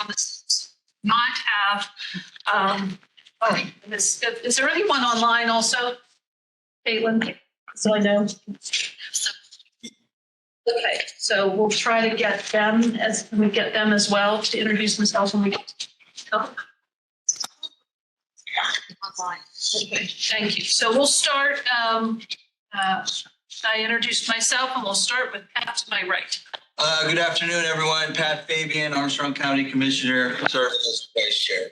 on this not have, is there anyone online also? Caitlin, so I know. Okay, so we'll try to get them as well to introduce themselves when we get online. Okay, thank you. So we'll start. I introduced myself, and we'll start with Pat to my right. Good afternoon, everyone. Pat Fabian, Armstrong County Commissioner, serve as Vice Chair.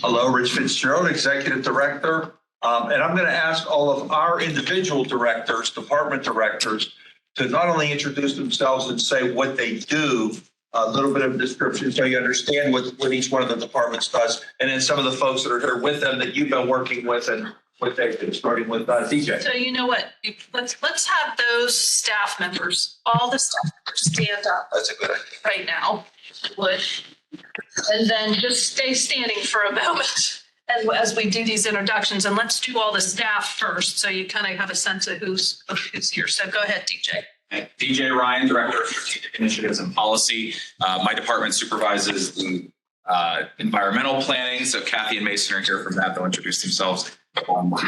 Hello, Rich Fitzgerald, Executive Director. And I'm going to ask all of our individual directors, department directors, to not only introduce themselves and say what they do, a little bit of description so you understand what each one of the departments does, and then some of the folks that are here with them that you've been working with and what they've been, starting with DJ. So you know what? Let's have those staff members, all the staff members, stand up. That's a good idea. Right now, would, and then just stay standing for a moment. And as we do these introductions, and let's do all the staff first, so you kind of have a sense of who's here. So go ahead, DJ. DJ Ryan, Director of Strategic Initiatives and Policy. My department supervises the environmental planning. So Kathy and Mason are here from that. They'll introduce themselves.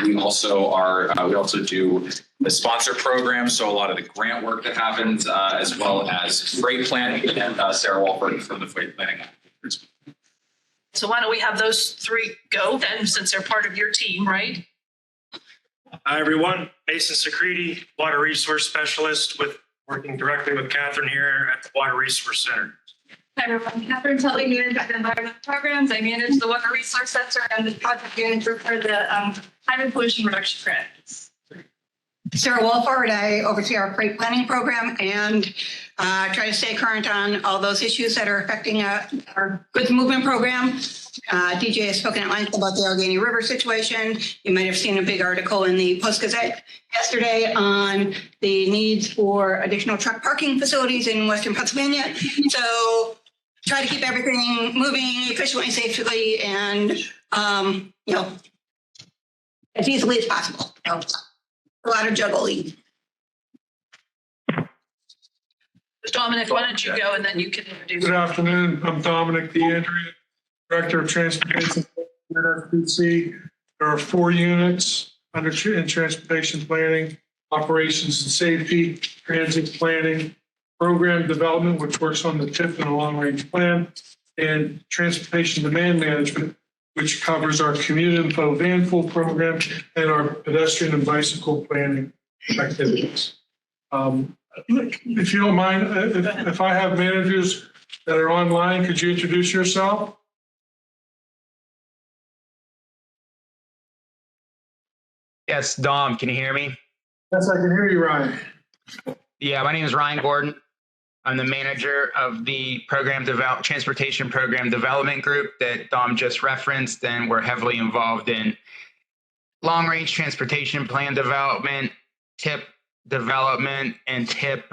We also do the sponsor program. So a lot of the grant work that happens, as well as freight planning, and Sarah Walford from the freight planning. So why don't we have those three go then, since they're part of your team, right? Hi, everyone. Mason Secreti, Water Resource Specialist, working directly with Catherine here at the Water Resource Center. Hi, everyone. Catherine Tully, Manager of Environmental Programs. I manage the Water Resource Center and the project manager for the Highway Pollution Reduction Grant. Sarah Walford, I oversee our freight planning program and try to stay current on all those issues that are affecting our goods movement program. DJ has spoken at length about the Allegheny River situation. You might have seen a big article in the Post-Gazette yesterday on the needs for additional truck parking facilities in Western Pennsylvania. So try to keep everything moving efficiently, safely, and as easily as possible. A lot of juggling. Dominic, why don't you go and then you can introduce. Good afternoon. I'm Dominic DeAndrea, Director of Transportation at NRPC. There are 4 units in transportation planning, operations and safety, transit planning, program development, which works on the TIP and the long range plan, and transportation demand management, which covers our commute info van pool program and our pedestrian and bicycle planning activities. If you don't mind, if I have managers that are online, could you introduce yourself? Yes, Dom, can you hear me? Yes, I can hear you, Ryan. Yeah, my name is Ryan Gordon. I'm the manager of the Transportation Program Development Group that Dom just referenced, and we're heavily involved in long-range transportation plan development, TIP development, and TIP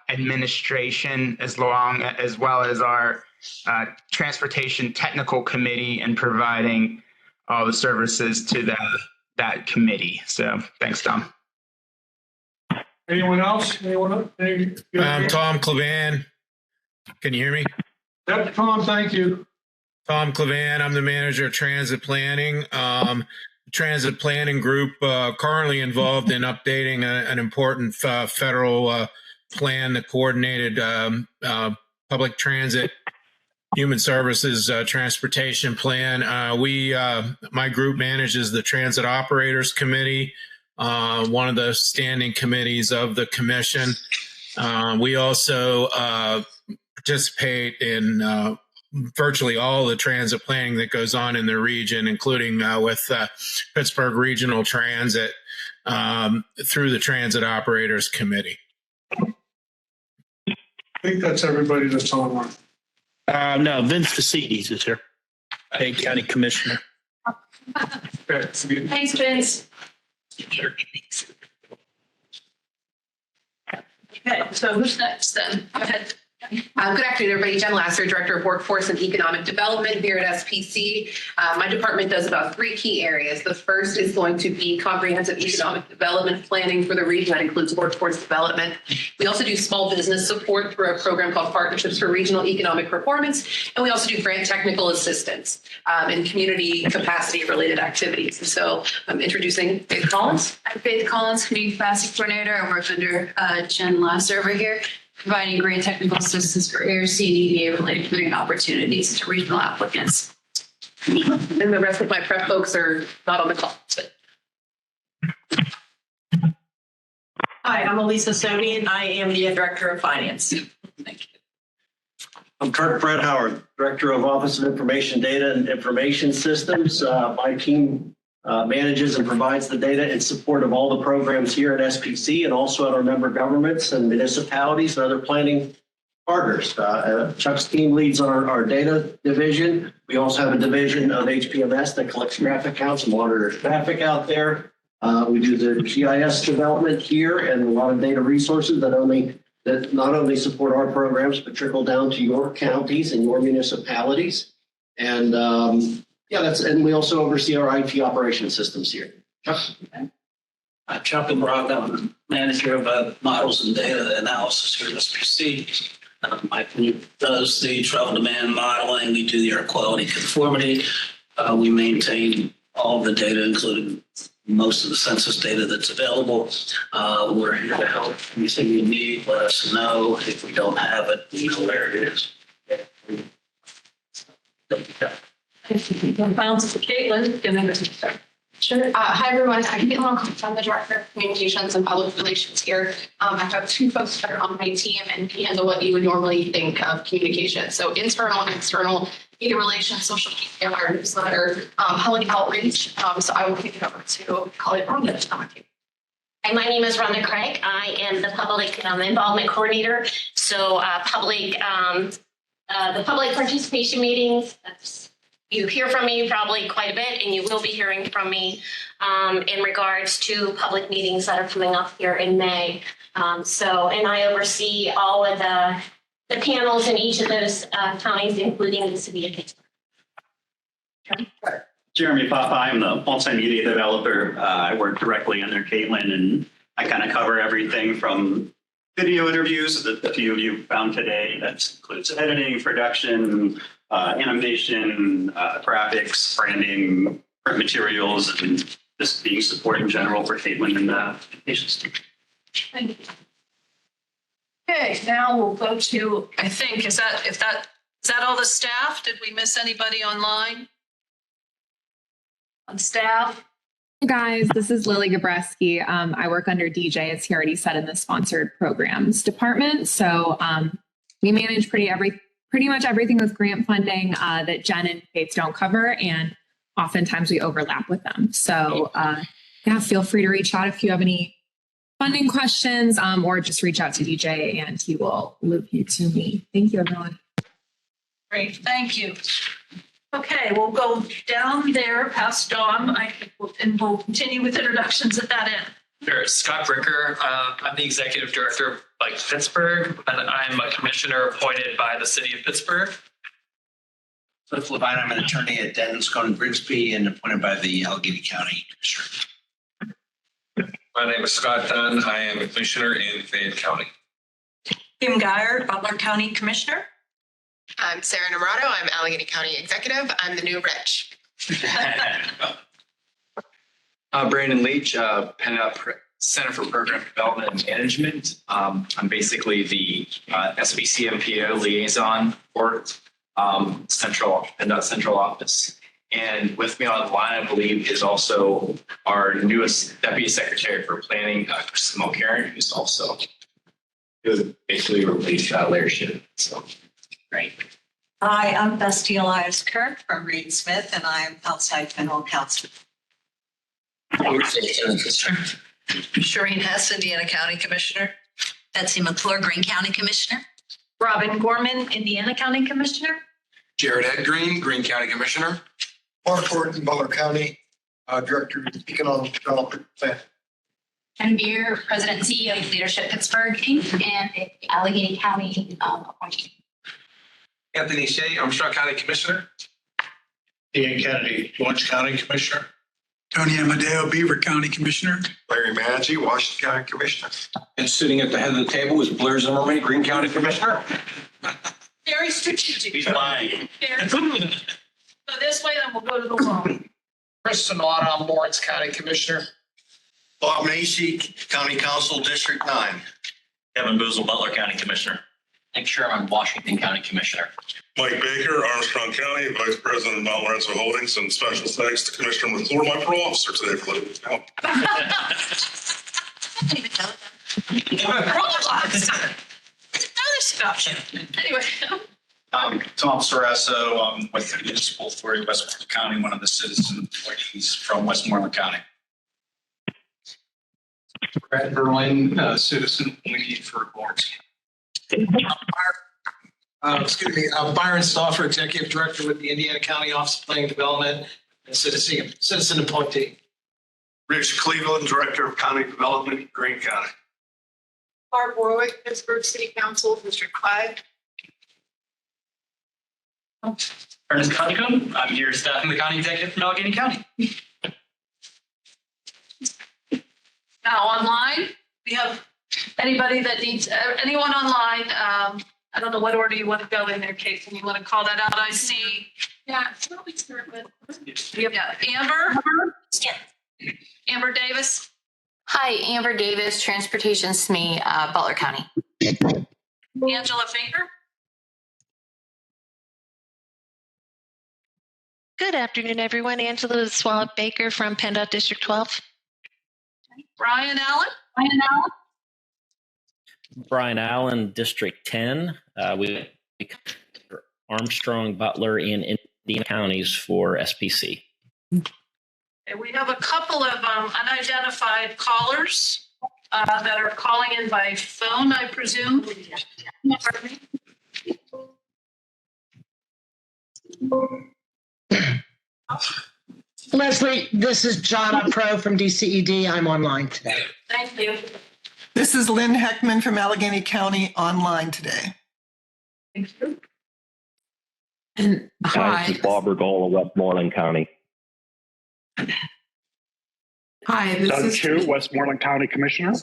administration, as well as our Transportation Technical Committee and providing all the services to that committee. So thanks, Dom. Anyone else? I'm Tom Clavan. Can you hear me? Yep, Tom, thank you. Tom Clavan. I'm the manager of transit planning. Transit planning group currently involved in updating an important federal plan, the coordinated public transit human services transportation plan. My group manages the Transit Operators Committee, one of the standing committees of the commission. We also participate in virtually all the transit planning that goes on in the region, including with Pittsburgh Regional Transit through the Transit Operators Committee. I think that's everybody that's online. No, Vince Facides is here. Hey, County Commissioner. Okay. Thanks, Vince. Okay, so who's next then? Go ahead. Good afternoon, everybody. Jen Lasser, Director of Workforce and Economic Development here at SPC. My department does about 3 key areas. The first is going to be comprehensive economic development planning for the region. That includes workforce development. We also do small business support through a program called Partnerships for Regional Economic Performance. And we also do grant technical assistance and community capacity related activities. And so I'm introducing Faith Collins. I'm Faith Collins, Community Capacity Coordinator. I work under Jen Lasser over here, providing grant technical assistance for ARC and EDA related grant opportunities to regional applicants. And the rest of my prep folks are not on the call. But Hi, I'm Elisa Sony, and I am the Director of Finance. thank you. I'm Kirk Brett Howard, Director of Office of Information Data and Information Systems. My team manages and provides the data in support of all the programs here at SPC and also at our member governments and municipalities and other planning partners. Chuck's team leads our data division. We also have a division of HPMS that collects traffic counts and monitors traffic out there. We do the GIS development here and a lot of data resources that not only support our programs, but trickle down to your counties and your municipalities. And and we also oversee our IT operation systems here. Chuck? I'm Chuck Brock. I'm manager of models and data analysis here at SPC. My team does the travel demand modeling. We do the air quality conformity. We maintain all of the data, including most of the census data that's available. We're here to help. Anything you need, let us know. If we don't have it, we know where it is. Bounce to Caitlin. Sure. Hi, everyone. I'm Caitlin O'Connor. I'm the Director of Communications and Public Relations here. I have 2 folks that are on my team and handle what you would normally think of communication. So internal and external media relations, social media, our newsletter, public outreach. So I will kick it over to colleague Rhonda. Hi, my name is Rhonda Craig. I am the Public Involvement Coordinator. So the public participation meetings, you hear from me probably quite a bit, and you will be hearing from me in regards to public meetings that are coming up here in May. And I oversee all of the panels in each of those counties, including the city of Pittsburgh. Jeremy Papa, I'm the multimedia developer. I work directly under Caitlin, and I kind of cover everything from video interviews that the few of you found today. That includes editing, production, animation, graphics, branding, print materials, and just being support in general for Caitlin and the patients. Thank you. Okay, now we'll go to, I think, is that all the staff? Did we miss anybody online? On staff? Hey guys, this is Lily Gabreski. I work under DJ, as he already said, in the sponsored programs department. So we manage pretty much everything with grant funding that Jen and Faith don't cover, and oftentimes we overlap with them. So feel free to reach out if you have any funding questions, or just reach out to DJ and he will loop you to me. Thank you, everyone. Great, thank you. Okay, we'll go down there past Dom, and we'll continue with introductions at that end. Sure. Scott Bricker. I'm the Executive Director of Bike Pittsburgh, and I'm a commissioner appointed by the city of Pittsburgh. Cliff Levine, I'm an attorney at Denton, Scone, and Grigsby, and appointed by the Allegheny County Commissioner. My name is Scott Dunn. I am a commissioner in Fayette County. Kim Geyer, Butler County Commissioner. I'm Sarah Namarato. I'm Allegheny County Executive. I'm the new Rich. Brandon Leach, PennDOT Center for Program Development and Management. I'm basically the SBC MPO liaison for PennDOT Central Office. And with me on the line, I believe, is also our newest Deputy Secretary for Planning, Chris Mulcairn, who's basically replaced Larry Ship. So, great. Hi, I'm Bestie Elias Kirk from Reed Smith, and I'm outside general counsel. Shireen Hess, Indiana County Commissioner. Betsy McClure, Greene County Commissioner. Robin Gorman, Indiana County Commissioner. Jared Ed Green, Greene County Commissioner. Mark Horton, Butler County, Director of Economic Development Plan. Ken Beer, President and CEO of Leadership Pittsburgh, Inc., and the Allegheny County appointee. Anthony Shea, Armstrong County Commissioner. Ian Kennedy, Orange County Commissioner. Tony Amadeo, Beaver County Commissioner. Larry Maggi, Washington County Commissioner. And sitting at the head of the table is Blair Zimmerman, Greene County Commissioner. Very strategic. He's lying. So this way, then we'll go to the wall. Chris Sanada, Lawrence County Commissioner. Bob Macy, County Council, District 9. Kevin Boozle, Butler County Commissioner. Nick Sherman, Washington County Commissioner. Mike Baker, Armstrong County, Vice President of Mount Lorenzo Holdings, and special thanks to Commissioner McClure, my parole officer today for letting me know. Anyway. Tom Sorasso, I'm with the Municipal Authority of Westmoreland County, one of the citizen employees from Westmoreland County. Brad Berlin, citizen appointee for Lawrence. Byron Stauffer, Executive Director with the Indiana County Office of Planning and Development, and citizen appointee. Rich Cleveland, Director of County Development, Greene County. Barb Warwick, Pittsburgh City Council, District 5. Ernest Cunningham, I'm here staffing the county executive from Allegheny County. Now online, we have anybody that needs, anyone online. I don't know what order you want to go in there, Kate. Can you want to call that out? I see. Yeah, so what we start with. Yeah, Amber Davis. Hi, Amber Davis, Transportation SME, Butler County. Angela Faker. Good afternoon, everyone. Angela Swallop Baker from PennDOT District 12. Brian Allen. Brian Allen, District 10. We Armstrong, Butler, and Indiana counties for SPC. And we have a couple of unidentified callers that are calling in by phone, I presume. Leslie, this is Jana Pro from DCED. I'm online today. Thank you. This is Lynn Heckman from Allegheny County, online today. Thank you. And hi. This is Bob Regola, Westmoreland County. Hi, this Doug is Chu, Westmoreland County Commissioner.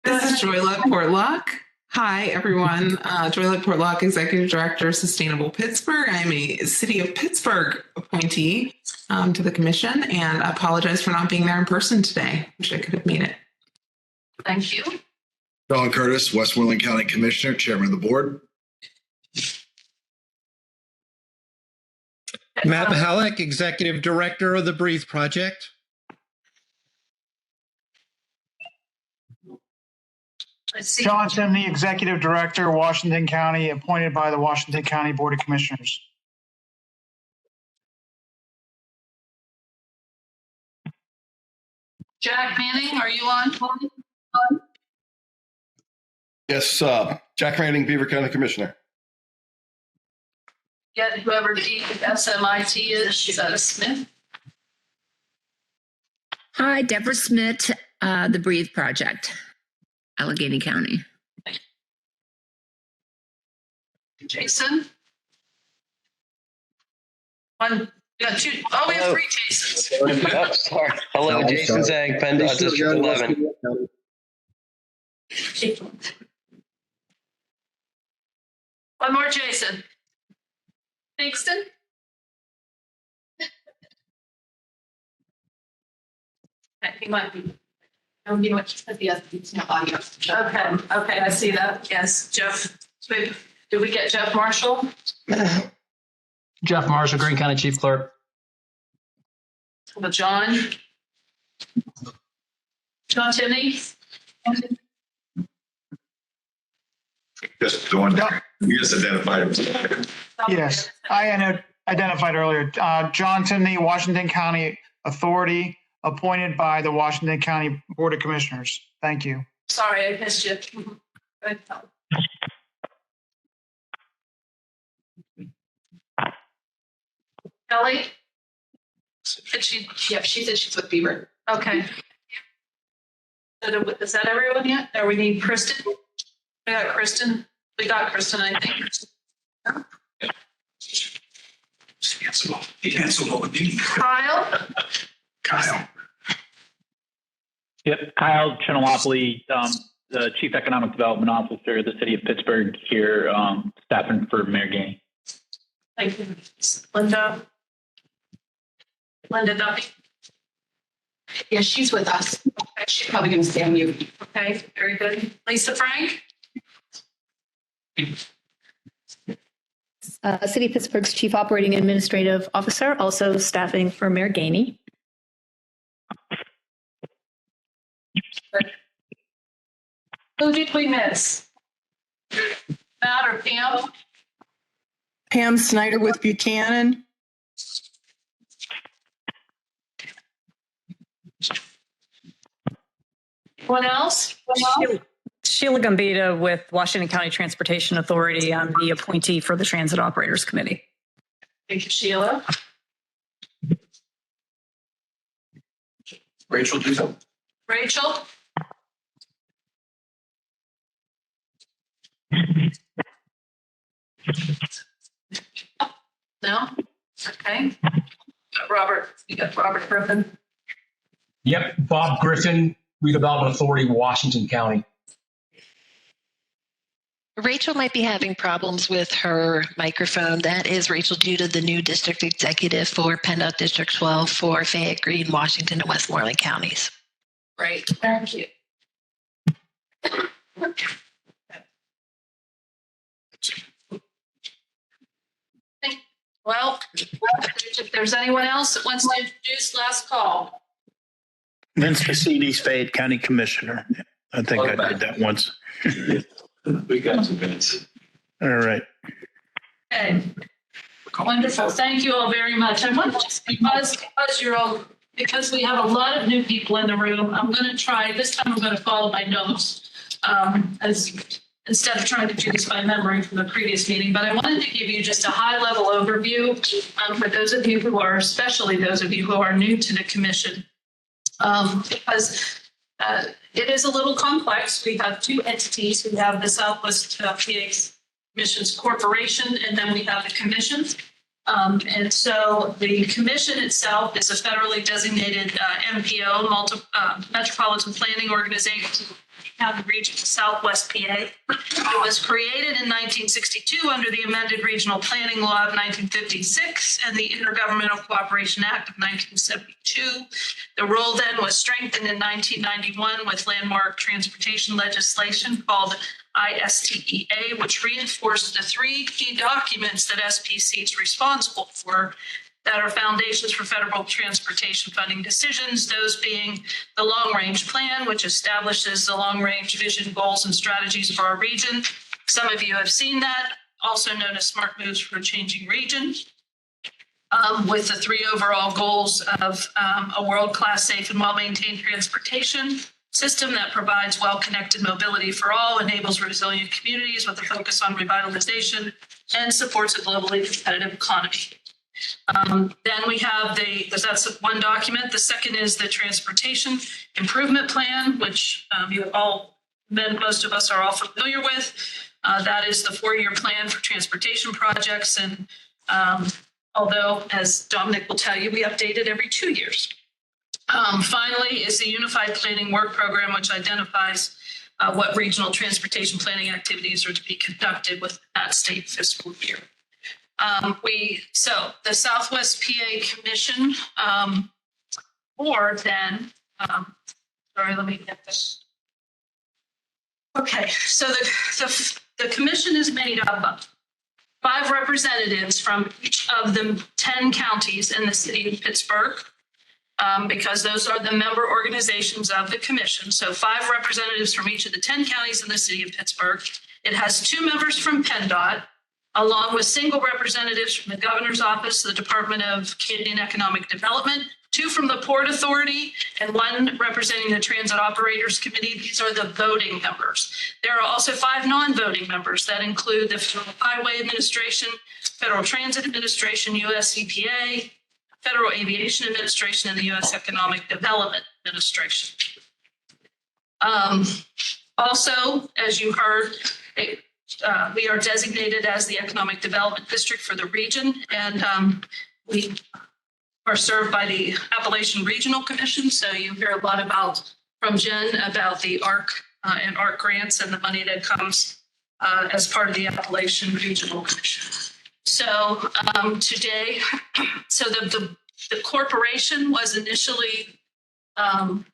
This is Joyla Portlock. Hi, everyone. Joyla Portlock, Executive Director, Sustainable Pittsburgh. I'm a City of Pittsburgh appointee to the commission, and I apologize for not being there in person today. Wish I could have made it. Thank you. Don Curtis, Westmoreland County Commissioner, Chairman of the Board. Matt Halleck, Executive Director of the Breathe Project. John Timney, Executive Director, Washington County, appointed by the Washington County Board of Commissioners. Jack Manning, are you on? Yes, Jack Manning, Beaver County Commissioner. Get whoever SMIT is that a Smith? Hi, Deborah Smith, the Breathe Project, Allegheny County. Jason? One, we got two. Oh, we have three Jasons. Oh, sorry. Hello, Jason Zhang, PennDOT District 11. One more Jason. Kingston? He might be. Oh, you know what? She said yes, it's no audio. Okay, I see that. Yes, Jeff. Did we get Jeff Marshall? Jeff Marshall, Greene County Chief Clerk. Well, John Timney? Just the one, you just identified him. Yes, I identified earlier. John Timney, Washington County Authority, appointed by the Washington County Board of Commissioners. Thank you. Sorry, I missed you. Good. Kelly? Did she? Yep, she said she's with Beaver. Okay. Is that everyone yet? Or we need Kristen? We got Kristen. We got Kristen, I think. Kyle? Yep, Kyle Chinalopoli, the Chief Economic Development Officer of the City of Pittsburgh here, staffing for Mayor Gainey. Thank you. Linda Duffy? Yeah, she's with us. She's probably going to stay on mute. Okay, very good. Lisa Frank? City of Pittsburgh's Chief Operating Administrative Officer, also staffing for Mayor Gainey. Who did we miss? Matt or Pam? Pam Snyder with Buchanan. Anyone else? Sheila Gambita with Washington County Transportation Authority. I'm the appointee for the Transit Operators Committee. Thank you, Sheila. Rachel Duzo. Rachel? No? Okay. Robert, you got Robert Griffin. Yep, Bob Griffin, Redevelopment Authority, Washington County. Rachel might be having problems with her microphone. That is Rachel Duda, the new district executive for PennDOT District 12 for Fayette Green, Washington, and Westmoreland counties. Great, thank you. Well, if there's anyone else that wants to introduce, last call. Vince Cassidy's Fayette County Commissioner. I think I did that once. We got some minutes. All right. Okay. Wonderful. Thank you all very much. I want to just because we have a lot of new people in the room, I'm going to try, this time I'm going to follow my notes instead of trying to do this by memory from the previous meeting. But I wanted to give you just a high level overview for those of you who are, especially those of you who are new to the commission, because it is a little complex. We have two entities. We have the Southwest PA Commissions Corporation, and then we have the commission. And so the commission itself is a federally designated MPO, Metropolitan Planning Organization, the region of Southwest PA. It was created in 1962 under the amended Regional Planning Law of 1956 and the Intergovernmental Cooperation Act of 1972. The role then was strengthened in 1991 with landmark transportation legislation called ISTEA, which reinforced the three key documents that SPC is responsible for that are foundations for federal transportation funding decisions, those being the long-range plan, which establishes the long-range vision, goals, and strategies for our region. Some of you have seen that, also known as Smart Moves for a Changing Region, with the three overall goals of a world-class, safe, and well-maintained transportation system that provides well-connected mobility for all, enables resilient communities with a focus on revitalization, and supports a globally competitive economy. Then we have that's one document. The second is the Transportation Improvement Plan, which most of us are all familiar with. That is the 4-year plan for transportation projects. And although, as Dominic will tell you, we update it every 2 years. Finally is the Unified Planning Work Program, which identifies what regional transportation planning activities are to be conducted with that state fiscal year. So the Southwest PA Commission board then, sorry, let me get this. Okay, so the commission is made up of 5 representatives from each of the 10 counties in the city of Pittsburgh, because those are the member organizations of the commission. So 5 representatives from each of the 10 counties in the city of Pittsburgh. It has 2 members from PennDOT, along with single representatives from the governor's office, the Department of Canadian Economic Development, 2 from the Port Authority, and 1 representing the Transit Operators Committee. These are the voting members. There are also 5 non-voting members that include the Federal Highway Administration, Federal Transit Administration, US EPA, Federal Aviation Administration and the U.S. Economic Development Administration. Also, as you heard, we are designated as the Economic Development District for the region, and we are served by the Appalachian Regional Commission. So you hear a lot from Jen about the ARC and ARC grants and the money that comes as part of the Appalachian Regional Commission. So today, the corporation was initially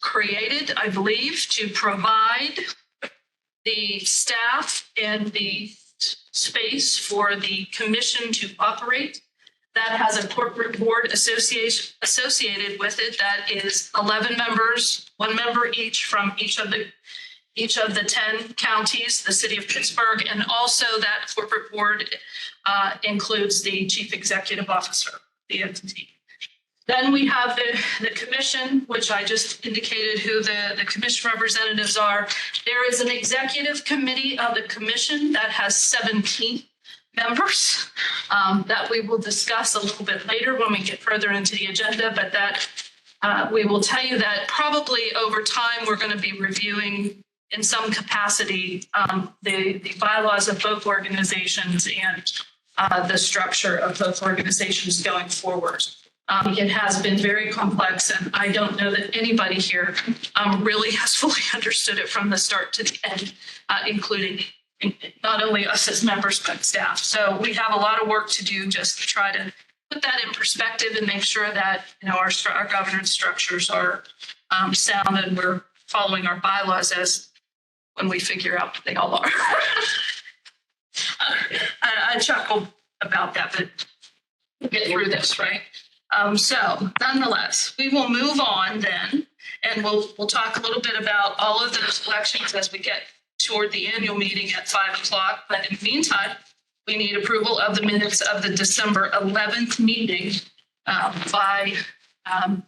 created, I believe, to provide the staff and the space for the commission to operate. That has a corporate board associated with it that is 11 members, 1 member each from each of the 10 counties, the city of Pittsburgh, and also that corporate board includes the chief executive officer, the entity. Then we have the commission, which I just indicated who the commission representatives are. There is an executive committee of the commission that has 17 members that we will discuss a little bit later when we get further into the agenda, but that we will tell you that probably over time we're going to be reviewing in some capacity the bylaws of both organizations and the structure of both organizations going forward. It has been very complex, and I don't know that anybody here really has fully understood it from the start to the end, including not only us as members, but staff. So we have a lot of work to do just to try to put that in perspective and make sure that our governance structures are sound and we're following our bylaws as when we figure out what they all are. I chuckle about that, but we'll get through this, right? So nonetheless, we will move on then, and we'll talk a little bit about all of those elections as we get toward the annual meeting at 5 o'clock. But in the meantime, we need approval of the minutes of the December 11th meeting by a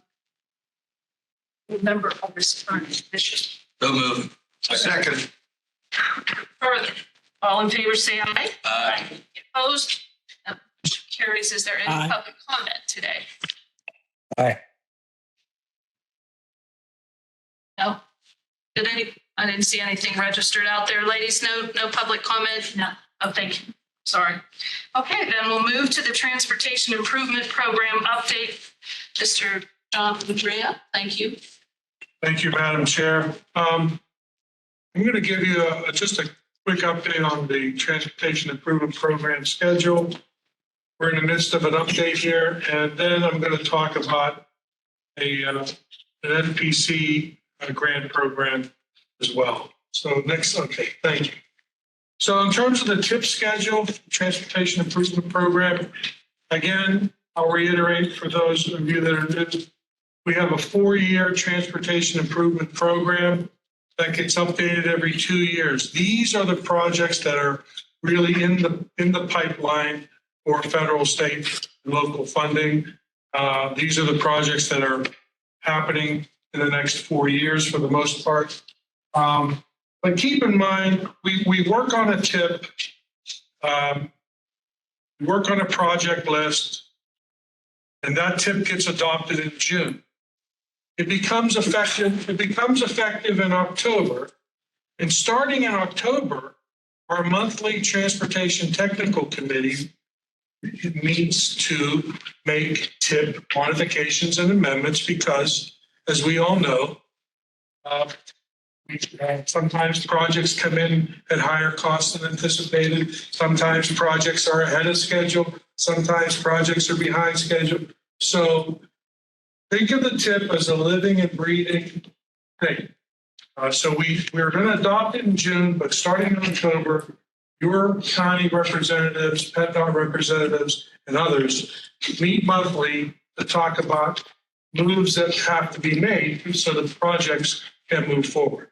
member of this commission. So move. Second. Further, all in favor, say aye. Aye. Opposed? Motion carries. Is there any public comment today? Aye. No. I didn't see anything registered out there, ladies. No public comment. No. Oh, thank you. Sorry. Okay, then we'll move to the Transportation Improvement Program update. Mr. John Madrea, thank you. Thank you, Madam Chair. I'm going to give you just a quick update on the Transportation Improvement Program schedule. We're in the midst of an update here, and then I'm going to talk about an NPC grant program as well. So next, okay, thank you. So in terms of the TIP schedule, Transportation Improvement Program, again, I'll reiterate for those of you that are new, we have a 4-year transportation improvement program that gets updated every 2 years. These are the projects that are really in the pipeline for federal, state, and local funding. These are the projects that are happening in the next 4 years for the most part. But keep in mind, we work on a TIP, we work on a project list, and that TIP gets adopted in June. It becomes effective in October. And starting in October, our monthly Transportation Technical Committee needs to make TIP modifications and amendments because, as we all know, sometimes projects come in at higher costs than anticipated. Sometimes projects are ahead of schedule. Sometimes projects are behind schedule. So think of the TIP as a living and breathing thing. So we're going to adopt it in June, but starting in October, your county representatives, PennDOT representatives, and others meet monthly to talk about moves that have to be made so that projects can move forward.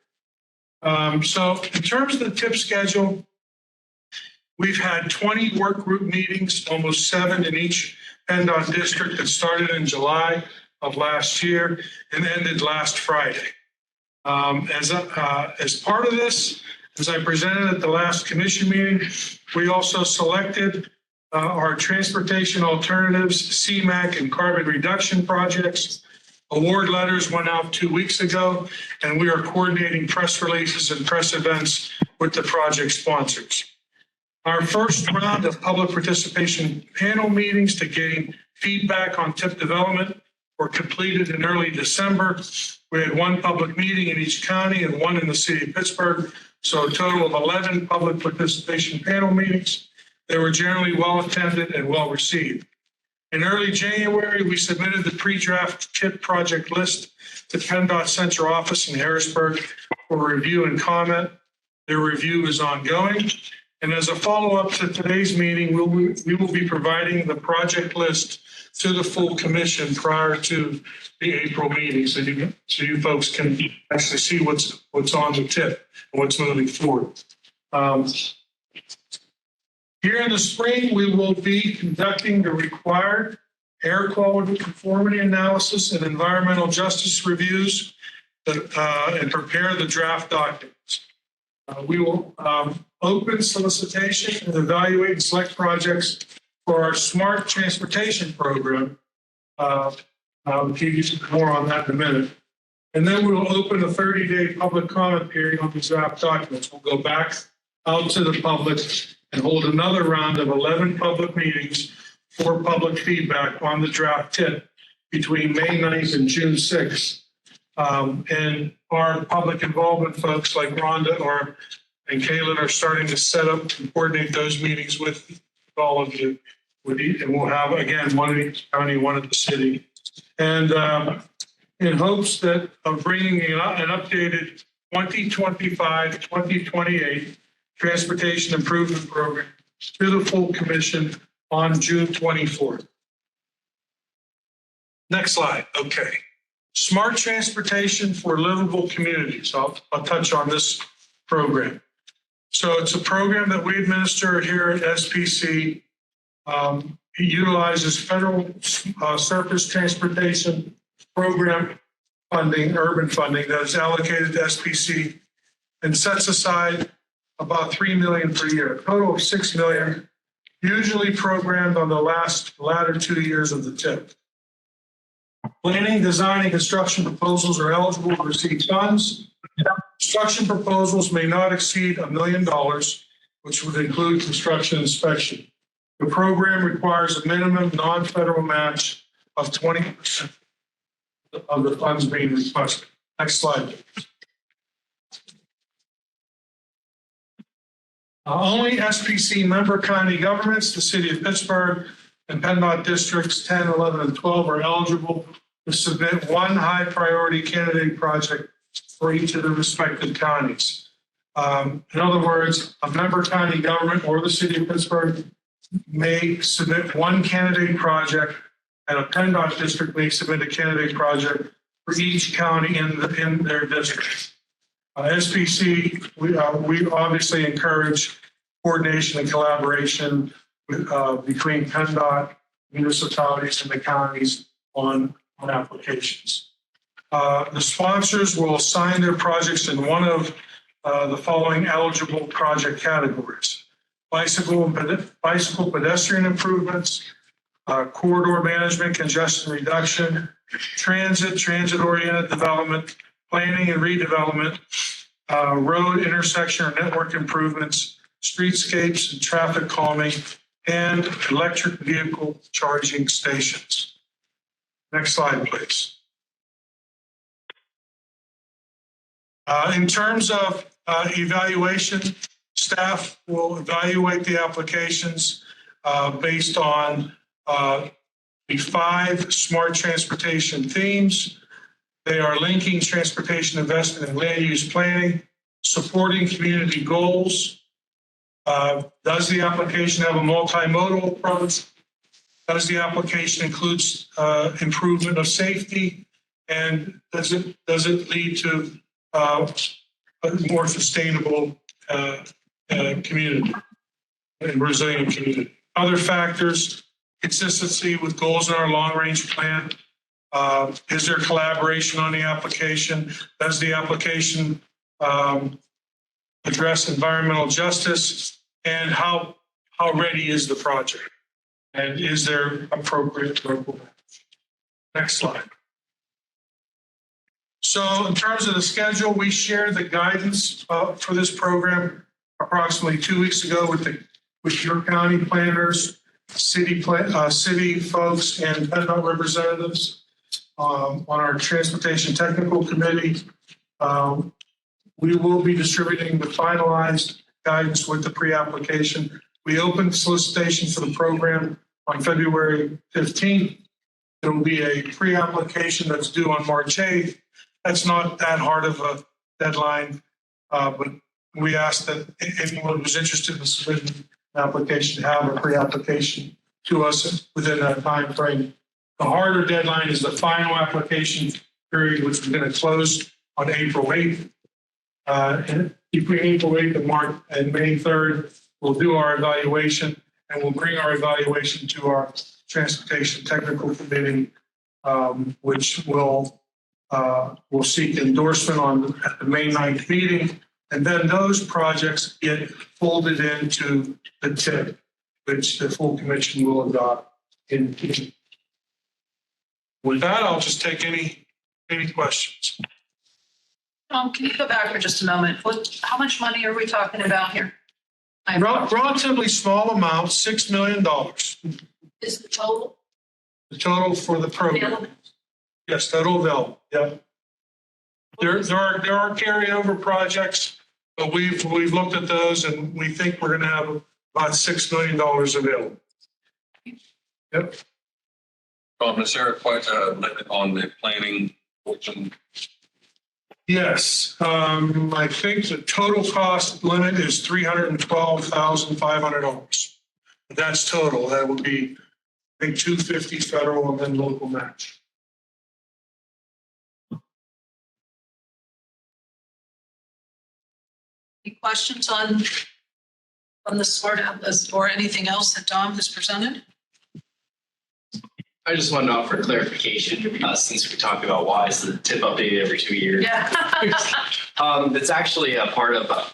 So in terms of the TIP schedule, we've had 20 work group meetings, almost 7 in each PennDOT district that started in July of last year and ended last Friday. As part of this, as I presented at the last commission meeting, we also selected our transportation alternatives, CMAQ and carbon reduction projects. Award letters went out 2 weeks ago, and we are coordinating press releases and press events with the project sponsors. Our first round of public participation panel meetings to gain feedback on TIP development were completed in early December. We had one public meeting in each county and one in the city of Pittsburgh, so a total of 11 public participation panel meetings. They were generally well attended and well received. In early January, we submitted the pre-draft TIP project list to PennDOT Central Office in Harrisburg for review and comment. Their review is ongoing. And as a follow-up to today's meeting, we will be providing the project list to the full commission prior to the April meeting, so you folks can actually see what's on the TIP and what's moving forward. Here in the spring, we will be conducting the required air quality conformity analysis and environmental justice reviews and prepare the draft documents. We will open solicitation and evaluate and select projects for our smart transportation program. I'll give you more on that in a minute. And then we'll open a 30-day public comment period on these draft documents. We'll go back out to the public and hold another round of 11 public meetings for public feedback on the draft TIP between May 9th and June 6th. And our public involvement folks like Rhonda and Kaylin are starting to set up and coordinate those meetings with all of you. And we'll have, again, one in each county, one in the city. And in hopes of bringing an updated 2025-2028 transportation improvement program to the full commission on June 24th. Next slide. Okay. Smart transportation for livable communities. I'll touch on this program. So it's a program that we administer here at SPC. It utilizes federal surface transportation program funding, urban funding that is allocated to SPC and sets aside about $3 million per year, a total of $6 million, usually programmed on the latter 2 years of the TIP. Planning, design, and construction proposals are eligible to receive funds. Construction proposals may not exceed $1 million, which would include construction inspection. The program requires a minimum non-federal match of 20% of the funds being requested. Next slide, please. Only SPC member county governments, the city of Pittsburgh, and PennDOT districts 10, 11, and 12 are eligible to submit one high priority candidate project for each of the respective counties. In other words, a member county government or the city of Pittsburgh may submit one candidate project, and a PennDOT district may submit a candidate project for each county in their district. SPC, we obviously encourage coordination and collaboration between PennDOT, municipalities, and the counties on applications. The sponsors will assign their projects in one of the following eligible project categories: bicycle pedestrian improvements, corridor management, congestion reduction, transit-oriented development, planning and redevelopment, road intersection or network improvements, streetscapes and traffic calming, and electric vehicle charging stations. Next slide, please. In terms of evaluation, staff will evaluate the applications based on the 5 smart transportation themes. They are linking transportation investment and land use planning, supporting community goals. Does the application have a multimodal approach? Does the application include improvement of safety? And does it lead to a more sustainable community and resilient community? Other factors: consistency with goals in our long-range plan. Is there collaboration on the application? Does the application address environmental justice? And how ready is the project? And is there appropriate local match? Next slide. So in terms of the schedule, we shared the guidance for this program approximately 2 weeks ago with your county planners, city folks, and PennDOT representatives on our transportation technical committee. We will be distributing the finalized guidance with the pre-application. We opened solicitation for the program on February 15th. There will be a pre-application that's due on March 8th. That's not that hard of a deadline, but we ask that anyone who's interested in submitting an application to have a pre-application to us within that time frame. The harder deadline is the final application period, which is going to close on April 8th. And between April 8th and May 3rd, we'll do our evaluation, and we'll bring our evaluation to our Transportation Technical Committee, which will seek endorsement at the May 9th meeting. And then those projects get folded into the TIP, which the full commission will adopt. With that, I'll just take any questions. Can you go back for just a moment? How much money are we talking about here? Relatively small amount, $6 million. Is the total? The total for the program. Yes, total available. Yeah. There are carryover projects, but we've looked at those and we think we're going to have about $6 million available. Yep. Is there a limit on the planning portion? Yes, I think the total cost limit is $312,500. That's total. That would be, I think, $250 federal and then local match. Any questions on the sort of or anything else that Dom has presented? I just wanted to offer clarification since we talked about why is the TIP updated every 2 years. Yeah. It's actually a part of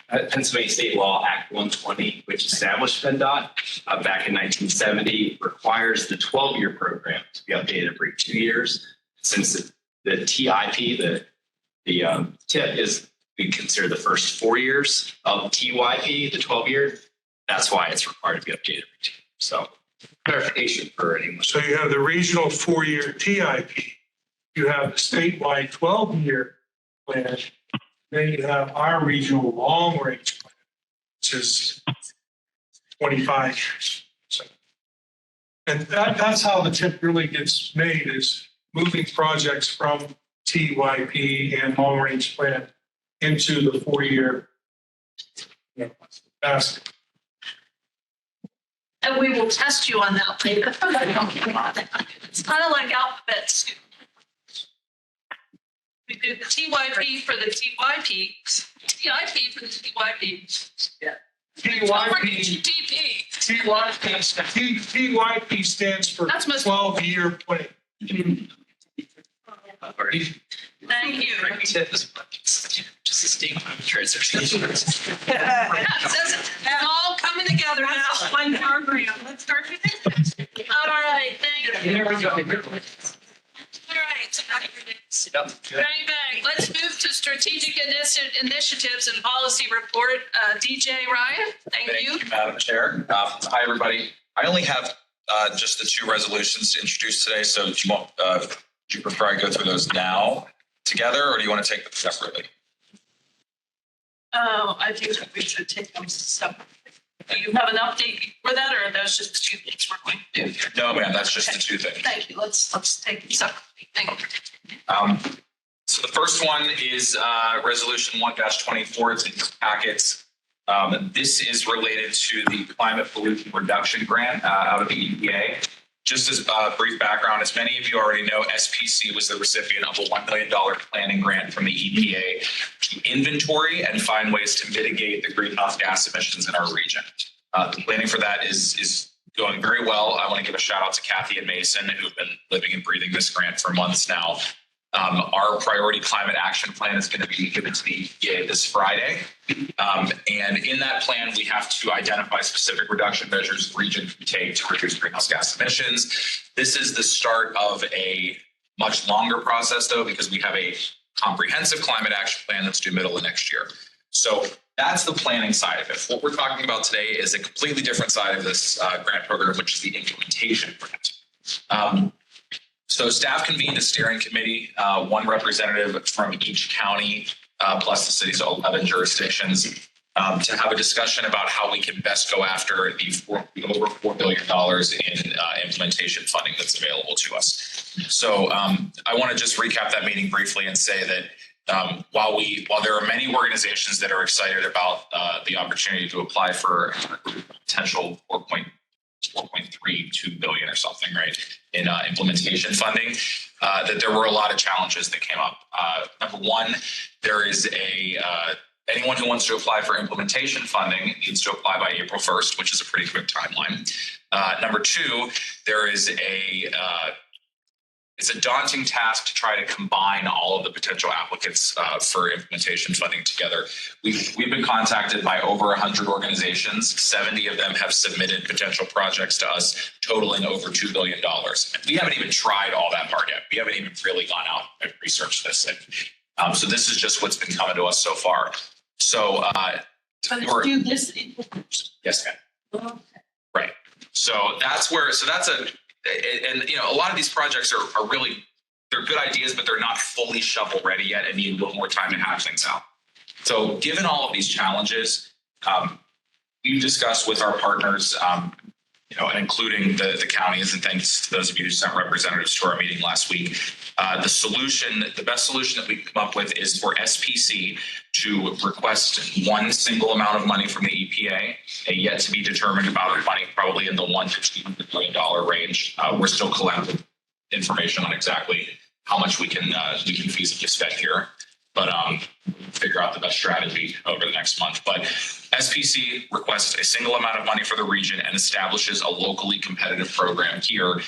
Pennsylvania State Law Act 120, which established PennDOT back in 1970, requires the 12-year program to be updated every 2 years. Since the TIP, the TIP is, we consider the first 4 years of TYP, the 12-year. That's why it's required to be updated every 2 years. So clarification for anyone. So you have the regional 4-year TIP, you have the statewide 12-year plan, then you have our regional long-range plan, which is 25 years. So, and that's how the TIP really gets made, is moving projects from TYP and long-range plan into the 4-year basket. And we will test you on that later. It's kind of like alphabet soup. We do the TYP for the TYP, TIP for the TYP. Yeah. TYP stands for 12-year plan. Thank you. Just a statement of transportation. It's all coming together now. One program. Let's start with this. All right. Thank you. All right. Bang, bang. Let's move to strategic initiatives and policy report. DJ Ryan, thank you. Thank you, Madam Chair. Hi, everybody. I only have just the 2 resolutions to introduce today. So do you prefer I go through those now together, or do you want to take them separately? I think that we should take them separately. Do you have an update for that, or are those just the 2 things we're going to do? No, ma'am, that's just the 2 things. Thank you. Let's take them separately. Thank you. So the first one is Resolution 1-24. It's in your packets. This is related to the Climate Pollution Reduction Grant out of the EPA. Just as a brief background, as many of you already know, SPC was the recipient of a $1 million planning grant from the EPA to inventory and find ways to mitigate the greenhouse gas emissions in our region. The planning for that is going very well. I want to give a shout out to Kathy and Mason, who've been living and breathing this grant for months now. Our priority climate action plan is going to be given to the EPA this Friday. And in that plan, we have to identify specific reduction measures the region can take to reduce greenhouse gas emissions. This is the start of a much longer process, though, because we have a comprehensive climate action plan that's due middle of next year. So that's the planning side of it. What we're talking about today is a completely different side of this grant program, which is the implementation grant. So staff convened a steering committee, one representative from each county, plus the city's 11 jurisdictions, to have a discussion about how we can best go after the over $4 billion in implementation funding that's available to us. So I want to just recap that meeting briefly and say that while there are many organizations that are excited about the opportunity to apply for potential 4.32 billion or something, right, in implementation funding, that there were a lot of challenges that came up. Number one, there is anyone who wants to apply for implementation funding needs to apply by April 1st, which is a pretty quick timeline. Number two, there is it's a daunting task to try to combine all of the potential applicants for implementation funding together. We've been contacted by over 100 organizations. 70 of them have submitted potential projects to us, totaling over $2 billion. And we haven't even tried all that hard yet. We haven't even really gone out and researched this. And, so this is just what's been coming to us so far. So, do this. Yes, ma'am. Right. So that's and a lot of these projects are really, they're good ideas, but they're not fully shovel ready yet and need a little more time to hash things out. So given all of these challenges, we've discussed with our partners, and including the counties, and thanks to those of you who sent representatives to our meeting last week, the best solution that we can come up with is for SPC to request one single amount of money from the EPA, a yet to be determined amount of money, probably in the $100 to $200 million range. We're still collecting information on exactly how much we can feasibly spend here, but figure out the best strategy over the next month. But SPC requests a single amount of money for the region and establishes a locally competitive program here,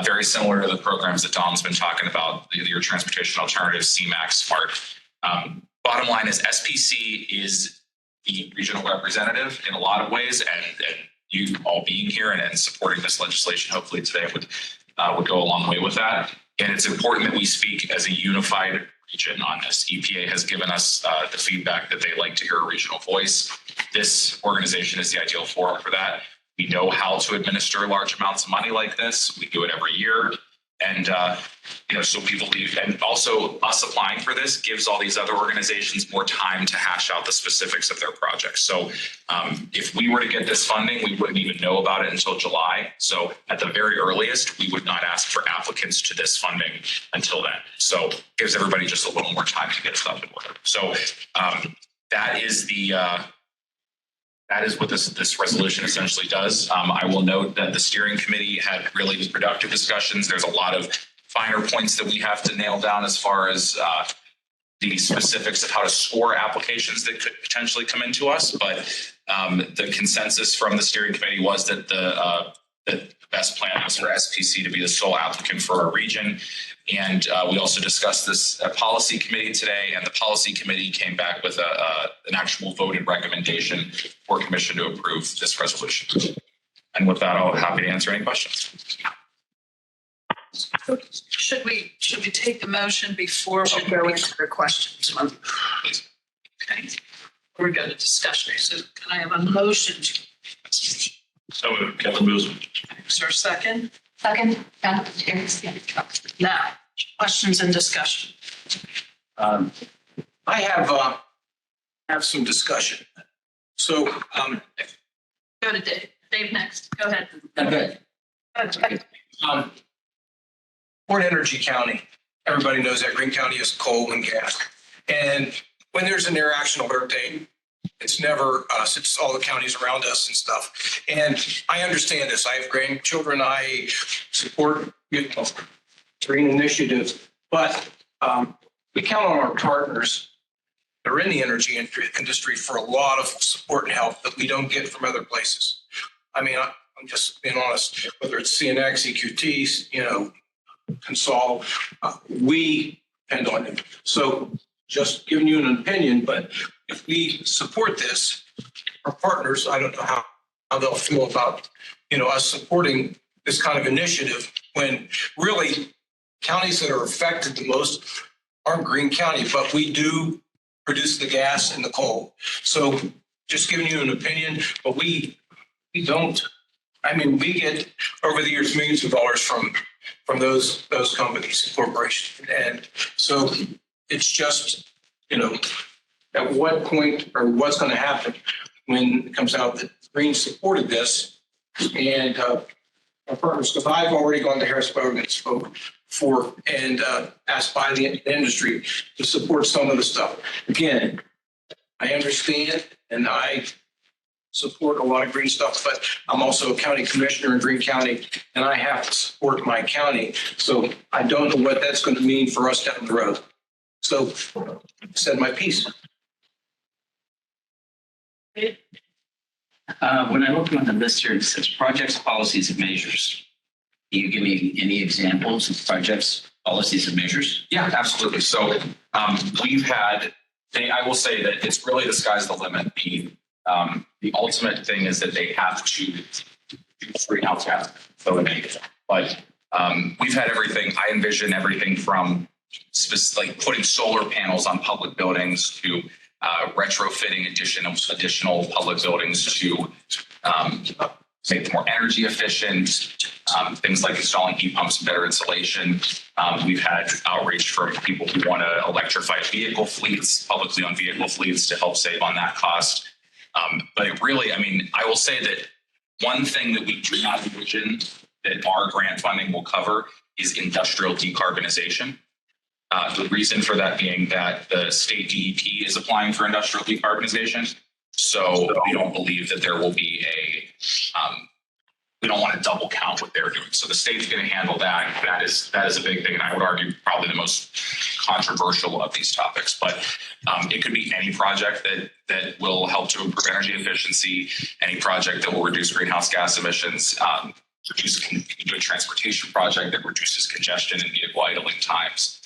very similar to the programs that Dom's been talking about, your transportation alternative, CMAQ, SMART. Bottom line is SPC is the regional representative in a lot of ways, and you all being here and supporting this legislation hopefully today would go a long way with that. And it's important that we speak as a unified region on this. EPA has given us the feedback that they like to hear a regional voice. This organization is the ideal forum for that. We know how to administer large amounts of money like this. We do it every year. And, so we believe, and also us applying for this gives all these other organizations more time to hash out the specifics of their projects. So if we were to get this funding, we wouldn't even know about it until July. So at the very earliest, we would not ask for applicants to this funding until then. So it gives everybody just a little more time to get stuff in order. So that is what this resolution essentially does. I will note that the steering committee had really productive discussions. There's a lot of finer points that we have to nail down as far as the specifics of how to score applications that could potentially come into us. But the consensus from the steering committee was that the best plan was for SPC to be the sole applicant for our region. And we also discussed this at policy committee today, and the policy committee came back with an actual voted recommendation for commission to approve this resolution. And with that, I'll be happy to answer any questions. Should we take the motion before we go into the questions? Okay. We're going to discussion. So can I have a motion? So Kevin moves. Is there a second? Second. Now, questions and discussion. I have some discussion. So Go to Dave. Dave next. Go ahead. Okay. We're an energy county. Everybody knows that Greene County is coal and gas. And when there's an interactional hurricane, it's never us, it's all the counties around us and stuff. And I understand this. I have grandchildren. I support green initiatives, but we count on our partners that are in the energy industry for a lot of support and help that we don't get from other places. I mean, I'm just being honest, whether it's CNX, EQT, Consol, we PennDOT. So just giving you an opinion, but if we support this, our partners, I don't know how they'll feel about, us supporting this kind of initiative when really counties that are affected the most aren't Greene County, but we do produce the gas and the coal. So just giving you an opinion, but we don't. I mean, we get over the years millions of dollars from those companies, corporations, and so it's just at what point or what's going to happen when it comes out that Greene supported this, and our partners. Because I've already gone to Harrisburg and spoke for and asked by the industry to support some of the stuff. Again, I understand and I support a lot of Greene stuff, but I'm also a county commissioner in Greene County, and I have to support my county. So I don't know what that's going to mean for us down the road. So I said my piece. When I look on the list here, it says projects, policies, and measures. Can you give me any examples of projects, policies, and measures? Yeah, absolutely. So we've had, I will say that it's really the sky's the limit. The ultimate thing is that they have to do greenhouse gas. But we've had everything. I envision everything from like putting solar panels on public buildings to retrofitting additional public buildings to make them more energy efficient, things like installing heat pumps and better insulation. We've had outreach from people who want to electrify vehicle fleets, publicly owned vehicle fleets, to help save on that cost. But it really, I will say that one thing that we do not envision that our grant funding will cover is industrial decarbonization. The reason for that being that the state DEP is applying for industrial decarbonization. So we don't believe that there will be we don't want to double count what they're doing. So the state's going to handle that. That is a big thing. And I would argue probably the most controversial of these topics, but it could be any project that will help to improve energy efficiency, any project that will reduce greenhouse gas emissions, do a transportation project that reduces congestion and vehicle idling times.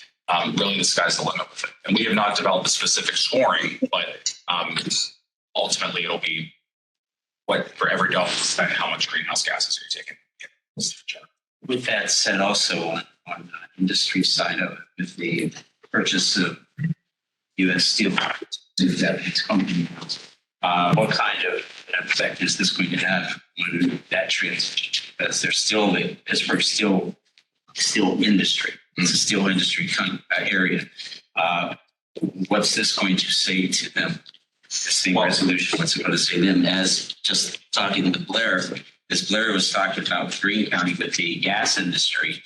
Really the sky's the limit with it. And we have not developed a specific scoring, but ultimately it'll be what for every dollar spent, how much greenhouse gases are you taking? With that said, also on the industry side of it, with the purchase of U.S. Steel, what kind of effect is this going to have on that transition? Because there's still the Pittsburgh steel industry. It's a steel industry kind of area. What's this going to say to them? The same resolution, what's it going to say to them? As just talking to Blair, as Blair was talking about Greene County with the gas industry,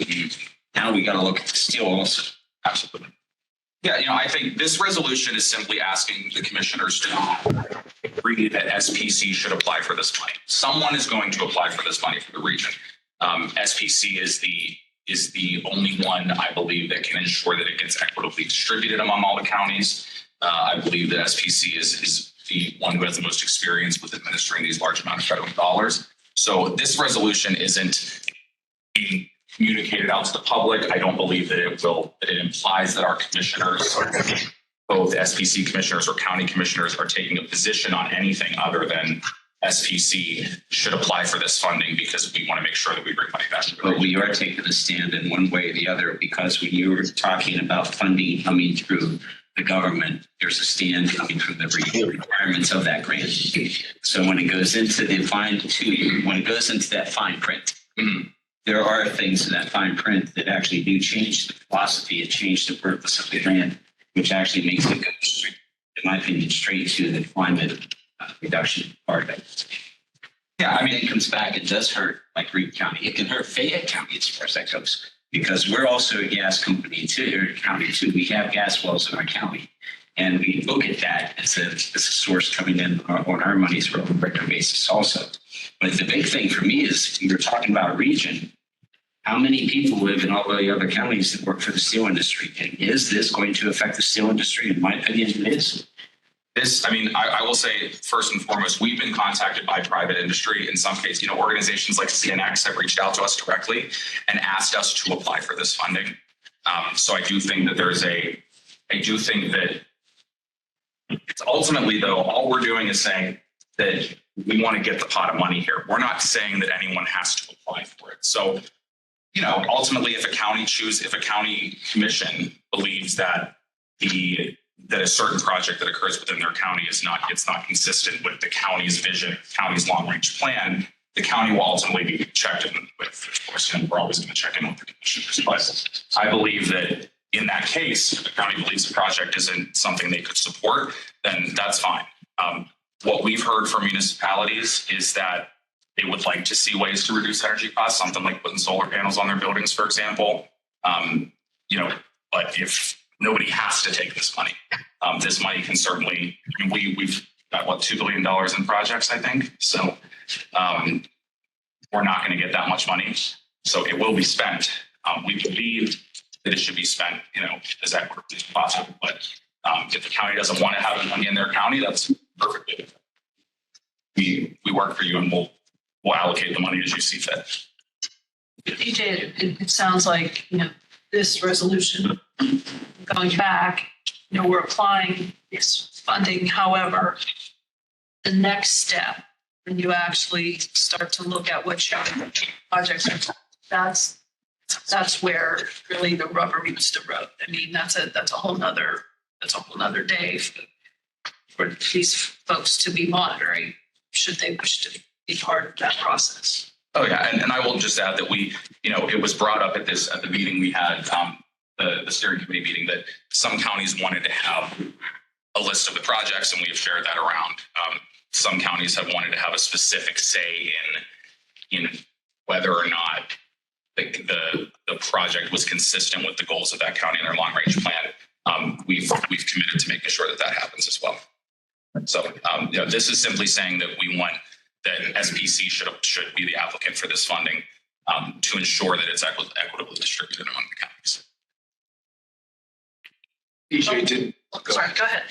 now we got to look at the steel also. Absolutely. Yeah, I think this resolution is simply asking the commissioners to agree that SPC should apply for this money. Someone is going to apply for this money for the region. SPC is the only one, I believe, that can ensure that it gets equitably distributed among all the counties. I believe that SPC is the one who has the most experience with administering these large amounts of federal dollars. So this resolution isn't being communicated out to the public. I don't believe that it implies that our commissioners, both SPC commissioners or county commissioners, are taking a position on anything other than SPC should apply for this funding because we want to make sure that we bring money back. But we are taking a stand in one way or the other, because when you were talking about funding coming through the government, there's a stand coming from the requirements of that grant. So when it goes into that fine print, there are things in that fine print that actually do change the philosophy and change the purpose of the grant, which actually makes it go, in my opinion, straight to the climate reduction part of it. Yeah, it comes back, it does hurt like Greene County. It can hurt Fayette County as far as that goes, because we're also a gas company county too. We have gas wells in our county, and we look at that as a source coming in on our monies for a regular basis also. But the big thing for me is, you're talking about a region. How many people live in all the other counties that work for the steel industry? And is this going to affect the steel industry? In my opinion, it is. I will say, first and foremost, we've been contacted by private industry. In some cases, organizations like CNX have reached out to us directly and asked us to apply for this funding. So I do think that it's ultimately, though, all we're doing is saying that we want to get the pot of money here. We're not saying that anyone has to apply for it. So, ultimately, if a county commission believes that a certain project that occurs within their county it's not consistent with the county's vision, county's long range plan, the county will ultimately be checked in with. Of course, we're always going to check in with the commissioners, but I believe that in that case, if the county believes the project isn't something they could support, then that's fine. What we've heard from municipalities is that they would like to see ways to reduce energy costs, something like putting solar panels on their buildings, for example. But if nobody has to take this money, this money can certainly, we've got $2 billion in projects, I think. So we're not going to get that much money. So it will be spent. We believe that it should be spent, as equitably as possible. But if the county doesn't want to have the money in their county, that's perfectly. We work for you, and we'll allocate the money as you see fit. DJ, it sounds like, this resolution going back, we're applying this funding. However, the next step, when you actually start to look at what projects are, that's where really the rubber meets the road. I mean, that's a whole nother day for these folks to be monitoring, should they wish to be part of that process. Oh yeah, and I will just add that it was brought up at the meeting we had, the steering committee meeting, that some counties wanted to have a list of the projects, and we have shared that around. Some counties have wanted to have a specific say in whether or not the project was consistent with the goals of that county and their long range plan. We've committed to making sure that happens as well. So this is simply saying that we want that SPC should be the applicant for this funding to ensure that it's equitably distributed among the counties. DJ, Go ahead.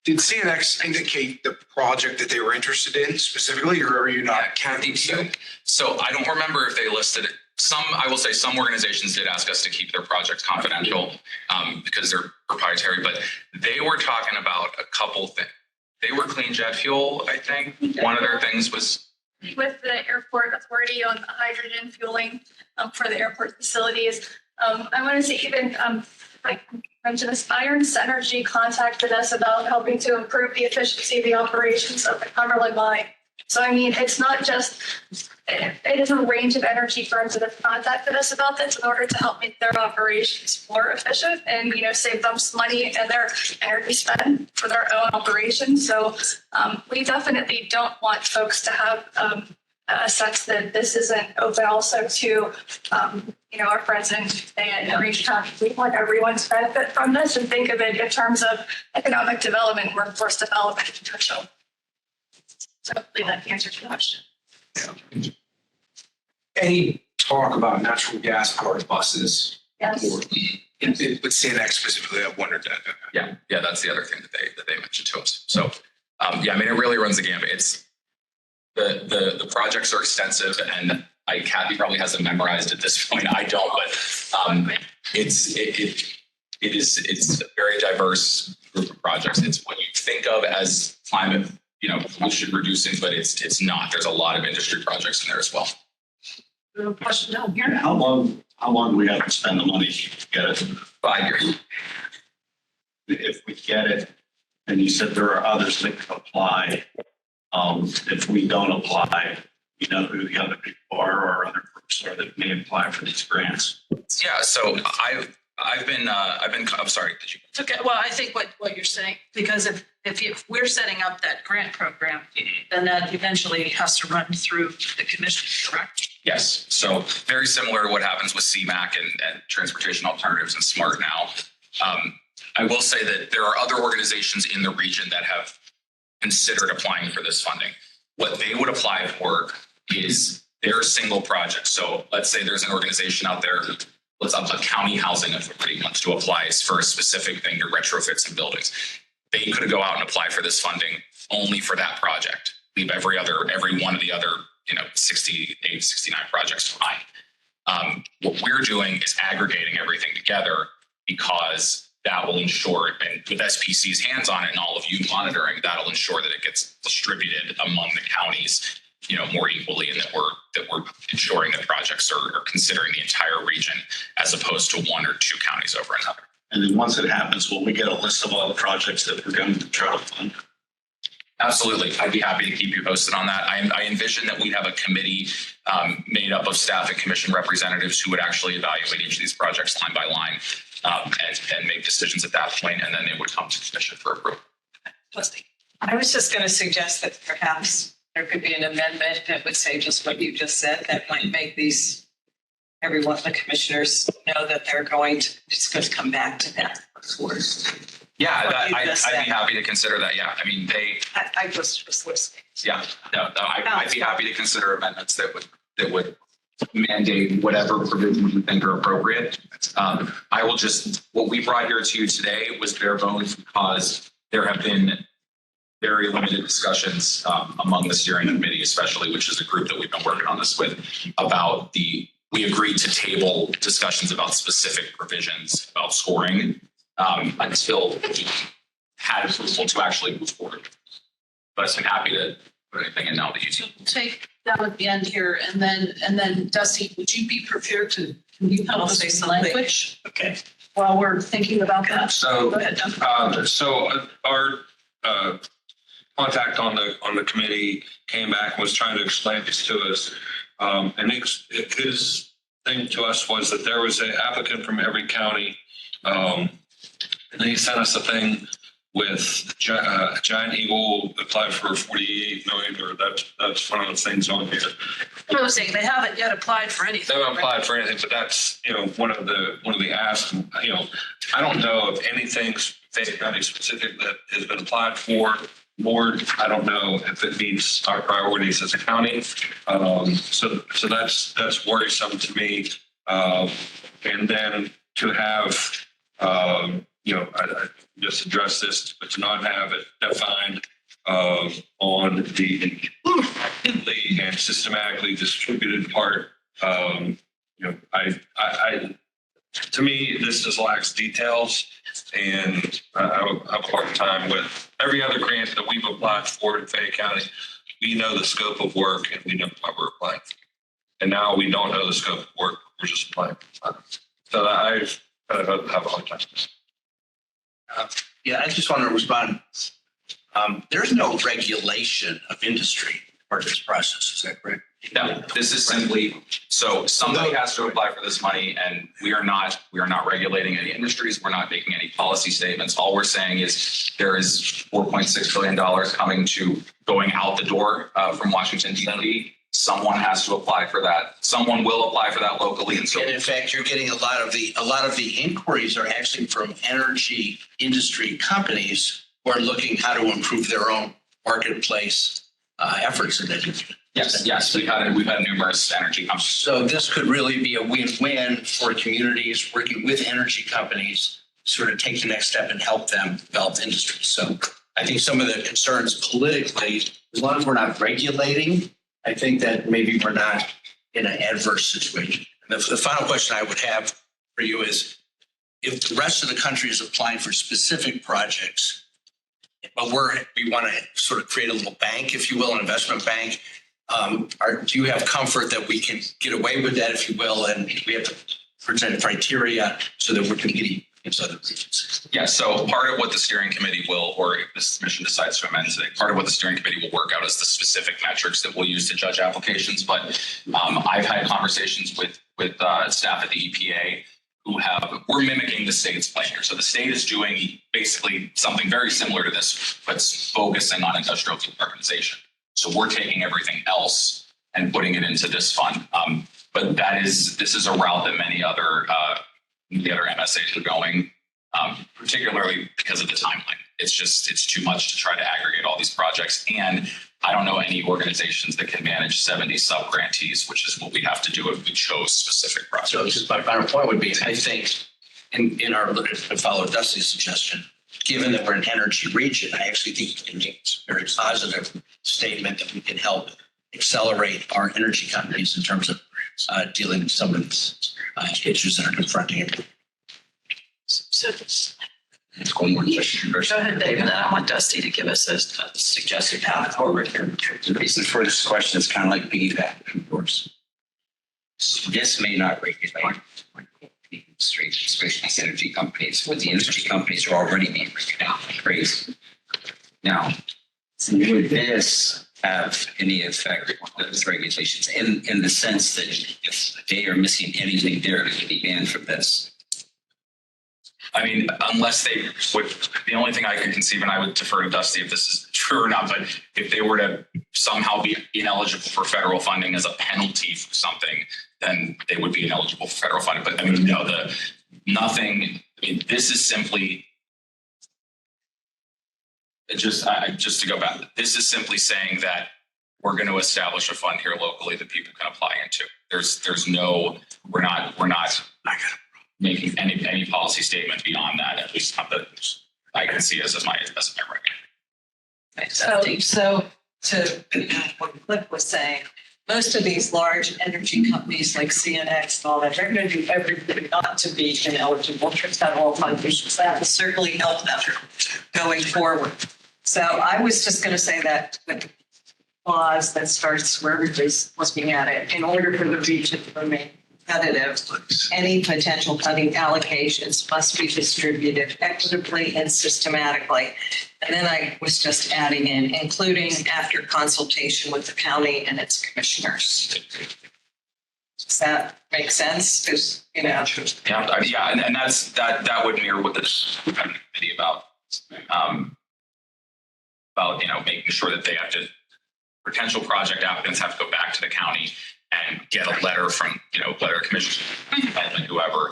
Did CNX indicate the project that they were interested in specifically, or are you not? Kathy, so I don't remember if they listed it. I will say some organizations did ask us to keep their projects confidential because they're proprietary, but they were talking about a couple things. They were clean jet fuel, I think. One of their things was with the airport authority on the hydrogen fueling for the airport facilities. I want to say even like mentioned this, Irons Energy contacted us about helping to improve the efficiency of the operations of the Cumberland mine. So I mean, it's not just, it is a range of energy firms that have contacted us about this in order to help make their operations more efficient and, save them some money and their energy spend for their own operations. So we definitely don't want folks to have a sense that this isn't open also to, our friends in Orange County. We want everyone to benefit from this and think of it in terms of economic development, workforce development potential. So hopefully that answers your question. Any talk about natural gas powered buses? Yes. With CNX specifically, I wondered that. Yeah, that's the other thing that they mentioned to us. So it really runs the gamut. It's the projects are extensive, and Kathy probably has them memorized at this point. I don't, but it's a very diverse group of projects. It's what you think of as climate, pollution reducing, but it's not. There's a lot of industry projects in there as well. Question down here. How long do we have to spend the money to get it? 5 years. If we get it, and you said there are others that can apply. If we don't apply, who the other people are or other groups are that may apply for these grants. Yeah, so I've been I'm sorry, did you? It's okay. Well, I think what you're saying, because if we're setting up that grant program, then that eventually has to run through the commission, correct? Yes. So very similar to what happens with CMAQ and Transportation Alternatives and SMART now. I will say that there are other organizations in the region that have considered applying for this funding. What they would apply for is their single project. So let's say there's an organization out there, a county housing authority wants to apply for a specific thing to retrofit some buildings. They could go out and apply for this funding only for that project. Leave every one of the other 68, 69 projects behind. What we're doing is aggregating everything together because that will ensure, and with SPC's hands on it and all of you monitoring, that'll ensure that it gets distributed among the counties, more equally, and that we're ensuring that projects are considering the entire region as opposed to one or two counties over another. And then once it happens, will we get a list of all the projects that we're going to try to fund? Absolutely. I'd be happy to keep you posted on that. I envision that we'd have a committee made up of staff and commission representatives who would actually evaluate each of these projects line by line and make decisions at that point, and then they would come to commission for approval. I was just going to suggest that perhaps there could be an amendment that would say just what you just said that might make every one of the commissioners know that it's going to come back to that. Yeah, I'd be happy to consider that. Yeah, I mean, I was just listening. Yeah, no, I'd be happy to consider amendments that would mandate whatever provisions you think are appropriate. What we brought here to you today was bare bones because there have been very limited discussions among the steering committee, especially, which is a group that we've been working on this with, we agreed to table discussions about specific provisions about scoring until we had approval to actually move forward. But I'm happy to put anything in now that you see. Take down at the end here, and then Dusty, would you be prepared to, can you help us with the language? Okay. While we're thinking about that. So, go ahead, Dusty. Our contact on the committee came back and was trying to explain this to us. And his thing to us was that there was an applicant from every county. And then he sent us a thing with Giant Eagle applied for 48 million, or that's one of the things on here. I was saying they haven't yet applied for anything. They haven't applied for anything, but that's one of the asks. I don't know if anything's Fayette County specific that has been applied for. Board, I don't know if it meets our priorities as a county. So that's worrisome to me. And then to have I just address this, but to not have it defined on the and systematically distributed part. To me, this just lacks details, and I have a hard time with every other grant that we've applied for in Fayette County. We know the scope of work and we know what we're applying for. And now we don't know the scope of work, we're just applying for. So I have a hard time. Yeah, I just want to respond. There's no regulation of industry part of this process. Is that correct? No, this is simply, so somebody has to apply for this money, and we are not regulating any industries. We're not making any policy statements. All we're saying is there is $4.6 billion going out the door from Washington, D.C. Someone has to apply for that. Someone will apply for that locally. And in fact, you're getting a lot of the inquiries are actually from energy industry companies who are looking how to improve their own marketplace efforts in that. Yes, we've had numerous energy companies. So this could really be a win-win for communities working with energy companies, sort of take the next step and help them develop industries. So I think some of the concerns politically, as long as we're not regulating, I think that maybe we're not in an adverse situation. And the final question I would have for you is, if the rest of the country is applying for specific projects, but we want to sort of create a little bank, if you will, an investment bank, do you have comfort that we can get away with that, if you will, and we have to present criteria so that we're competing against other regions? Yeah, so part of what the steering committee will, or if this commission decides to amend today, part of what the steering committee will work out is the specific metrics that we'll use to judge applications. But I've had conversations with staff at the EPA we're mimicking the state's plan here. So the state is doing basically something very similar to this, but focusing on industrial decarbonization. So we're taking everything else and putting it into this fund. But this is a route that many other MSAs are going, particularly because of the timeline. It's too much to try to aggregate all these projects. And I don't know any organizations that can manage 70 sub-grantees, which is what we have to do if we chose specific projects. So just my final point would be, I think in our, to follow Dusty's suggestion, given that we're an energy region, I actually think we can make a very positive statement that we can help accelerate our energy companies in terms of dealing with some of the issues that are confronting it. So It's going more go ahead, David, and I want Dusty to give us a suggested path forward here. The reason for this question is kind of like piggyback, of course. This may not regulate industry, especially energy companies, but the energy companies are already being regulated crazy. Now, would this have any effect on those regulations in the sense that if they are missing anything, they're going to be banned from this? I mean, unless they would, the only thing I could conceive, and I would defer to Dusty if this is true or not, but if they were to somehow be ineligible for federal funding as a penalty for something, then they would be ineligible for federal funding. But I mean, no, this is simply just to go back. This is simply saying that we're going to establish a fund here locally that people can apply into. There's no, we're not making any policy statement beyond that, at least not that I can see as my recommendation. So to what Cliff was saying, most of these large energy companies like CNX and all that, they're going to do everything not to be ineligible for federal funding. That will certainly help them going forward. So I was just going to say that with clause that starts where everybody's looking at it, in order for the region to remain competitive, any potential funding allocations must be distributed equitably and systematically. And then I was just adding in, including after consultation with the county and its commissioners. Does that make sense? Because, you know. Yeah, and that would mirror what this committee about making sure that they have to, potential project applicants have to go back to the county and get a letter from, letter of commission and whoever,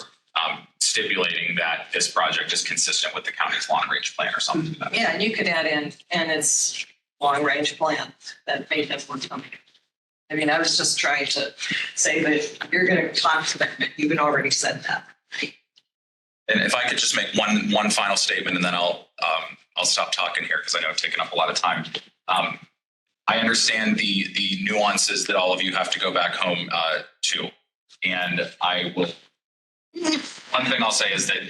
stipulating that this project is consistent with the county's long range plan or something. Yeah, and you could add in, and it's long range plan that made them more comfortable. I mean, I was just trying to say that you're going to talk to them, but you had already said that. And if I could just make one final statement, and then I'll stop talking here because I know I've taken up a lot of time. I understand the nuances that all of you have to go back home to, and I will. One thing I'll say is that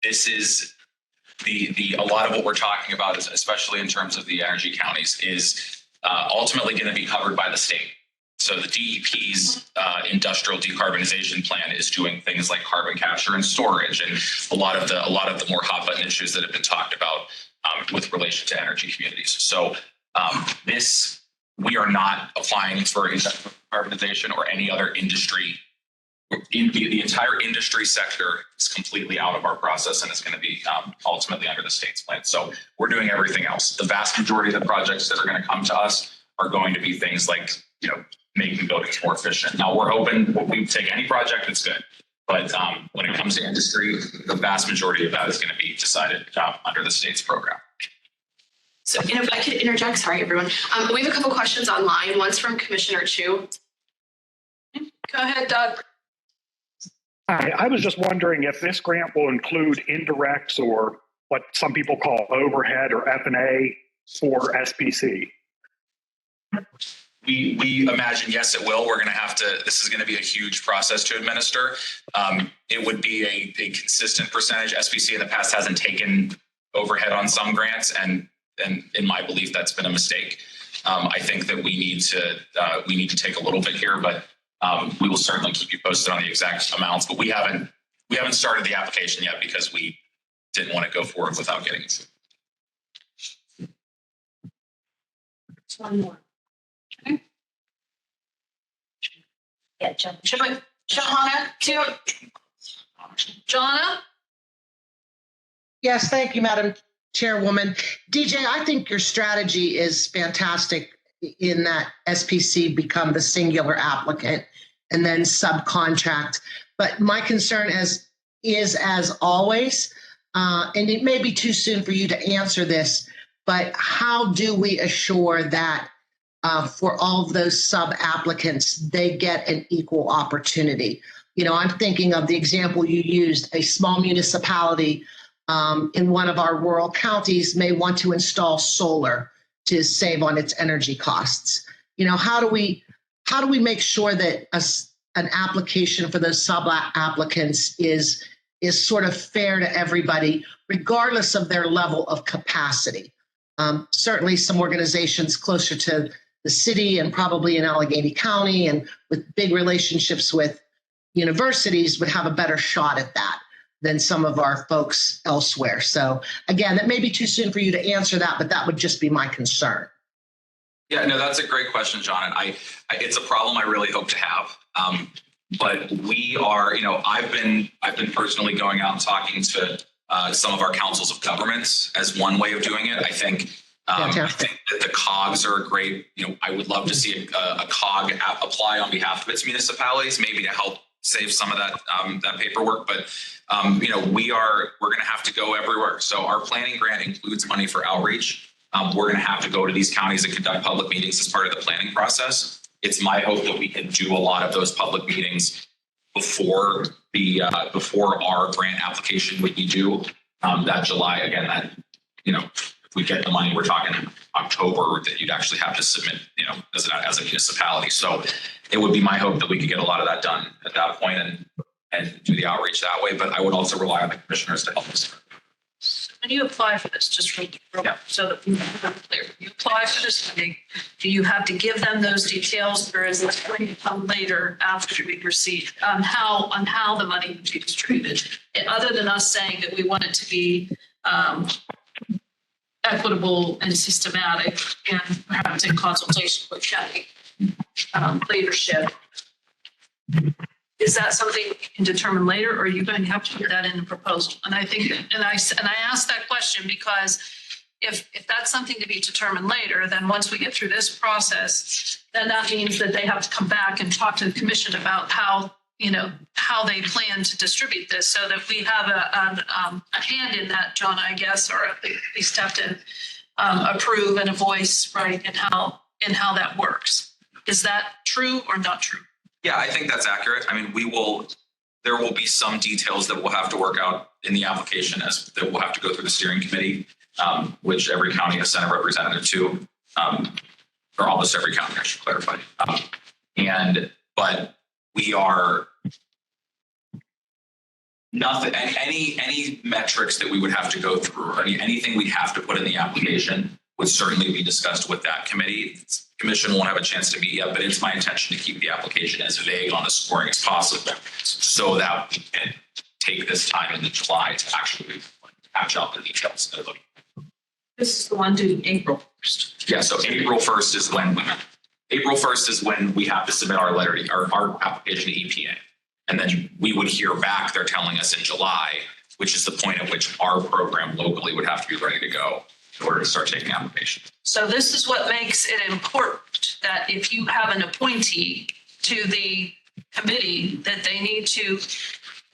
this is a lot of what we're talking about, is especially in terms of the energy counties, is ultimately going to be covered by the state. So the DEP's industrial decarbonization plan is doing things like carbon capture and storage, and a lot of the more hot button issues that have been talked about with relation to energy communities. So we are not applying for industrial decarbonization or any other industry. The entire industry sector is completely out of our process and is going to be ultimately under the state's plan. So we're doing everything else. The vast majority of the projects that are going to come to us are going to be things like, making buildings more efficient. Now we're open, we take any project that's good. But when it comes to industry, the vast majority of that is going to be decided under the state's program. So if I could interject, sorry, everyone. We have a couple questions online. One's from Commissioner Chu. Go ahead, Doug. Hi, I was just wondering if this grant will include indirects or what some people call overhead or F&A for SPC. We imagine, yes, it will. We're going to have to, this is going to be a huge process to administer. It would be a consistent percentage. SPC in the past hasn't taken overhead on some grants, and in my belief, that's been a mistake. I think that we need to take a little bit here, but we will certainly keep you posted on the exact amounts. But we haven't started the application yet because we didn't want to go forward without getting it. One more. Okay. Yeah, Johanna? Yes, thank you, Madam Chairwoman. DJ, I think your strategy is fantastic in that SPC become the singular applicant and then subcontract. But my concern is as always, and it may be too soon for you to answer this, but how do we assure that for all of those sub-applicants, they get an equal opportunity? I'm thinking of the example you used, a small municipality in one of our rural counties may want to install solar to save on its energy costs. How do we make sure that an application for those sub applicants is sort of fair to everybody, regardless of their level of capacity. Certainly some organizations closer to the city and probably in Allegheny County and with big relationships with universities would have a better shot at that than some of our folks elsewhere. So again, it may be too soon for you to answer that, but that would just be my concern. Yeah, no, that's a great question, John. And it's a problem I really hope to have. But we are, I've been personally going out and talking to some of our councils of governments as one way of doing it. I think that the COGs are a great, I would love to see a COG apply on behalf of its municipalities, maybe to help save some of that paperwork. But we're going to have to go everywhere. So our planning grant includes money for outreach. We're going to have to go to these counties and conduct public meetings as part of the planning process. It's my hope that we can do a lot of those public meetings before our grant application would be due that July. Again, if we get the money, we're talking October that you'd actually have to submit, as a municipality. So it would be my hope that we could get a lot of that done at that point and do the outreach that way. But I would also rely on the commissioners to help us. When you apply for this, just so that we are clear, you apply for this funding, do you have to give them those details, or is it going to come later after we receive on how the money would be distributed? And other than us saying that we want it to be equitable and systematic, and perhaps in consultation with county leadership. Is that something you can determine later, or are you going to have to put that in the proposal? And I think, and I asked that question because if that's something to be determined later, then once we get through this process, then that means that they have to come back and talk to the commission about how they plan to distribute this, so that we have a hand in that, John, I guess, or at least have to approve and a voice, right, in how that works. Is that true or not true? Yeah, I think that's accurate. I mean, there will be some details that we'll have to work out in the application that we'll have to go through the steering committee, which every county has sent a representative to, or almost every county, I should clarify. But we are nothing, any metrics that we would have to go through, or anything we'd have to put in the application would certainly be discussed with that committee. Commission won't have a chance to meet yet, but it's my intention to keep the application as vague on the scoring as possible, so that we can take this time in July to actually patch out the details. This is the one due April 1st. Yeah, so April 1st is when we have to submit our letter, our application to EPA. And then we would hear back, they're telling us in July, which is the point at which our program locally would have to be ready to go in order to start taking applications. So this is what makes it important, that if you have an appointee to the committee, that they need to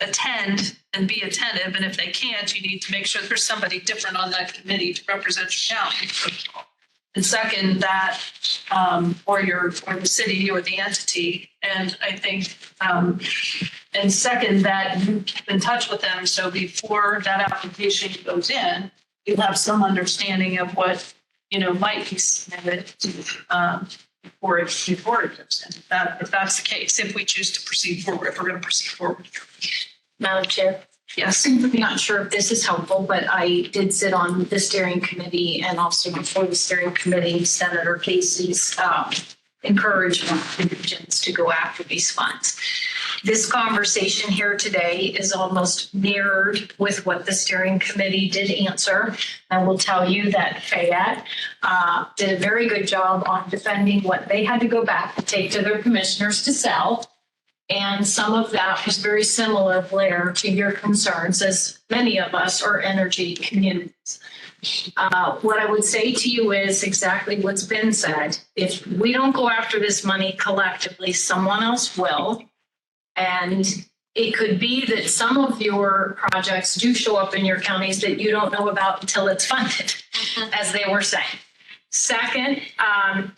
attend and be attentive. And if they can't, you need to make sure there's somebody different on that committee to represent your county. And second, that, or the city or the entity. And I think, and second, that you keep in touch with them. So before that application goes in, you'll have some understanding of what, might be submitted before it goes in. If that's the case, if we choose to proceed forward, if we're going to proceed forward. Madam Chair. Yes. I'm not sure if this is helpful, but I did sit on the steering committee, and also before the steering committee, Senator Casey's encouragement to regions to go after these funds. This conversation here today is almost mirrored with what the steering committee did answer. I will tell you that Fayette did a very good job on defending what they had to go back and take to their commissioners to sell. And some of that was very similar, Blair, to your concerns, as many of us are energy communities. What I would say to you is exactly what's been said. If we don't go after this money collectively, someone else will. And it could be that some of your projects do show up in your counties that you don't know about until it's funded, as they were saying. Second,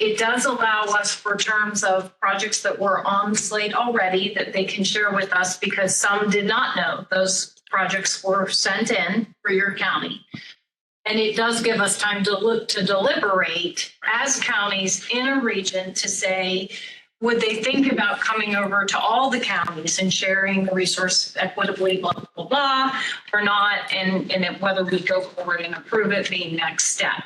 it does allow us, for terms of projects that were on the slate already, that they can share with us, because some did not know those projects were sent in for your county. And it does give us time to deliberate as counties in a region to say, would they think about coming over to all the counties and sharing the resource equitably, blah, blah, blah, or not, and whether we go forward and approve it being next step.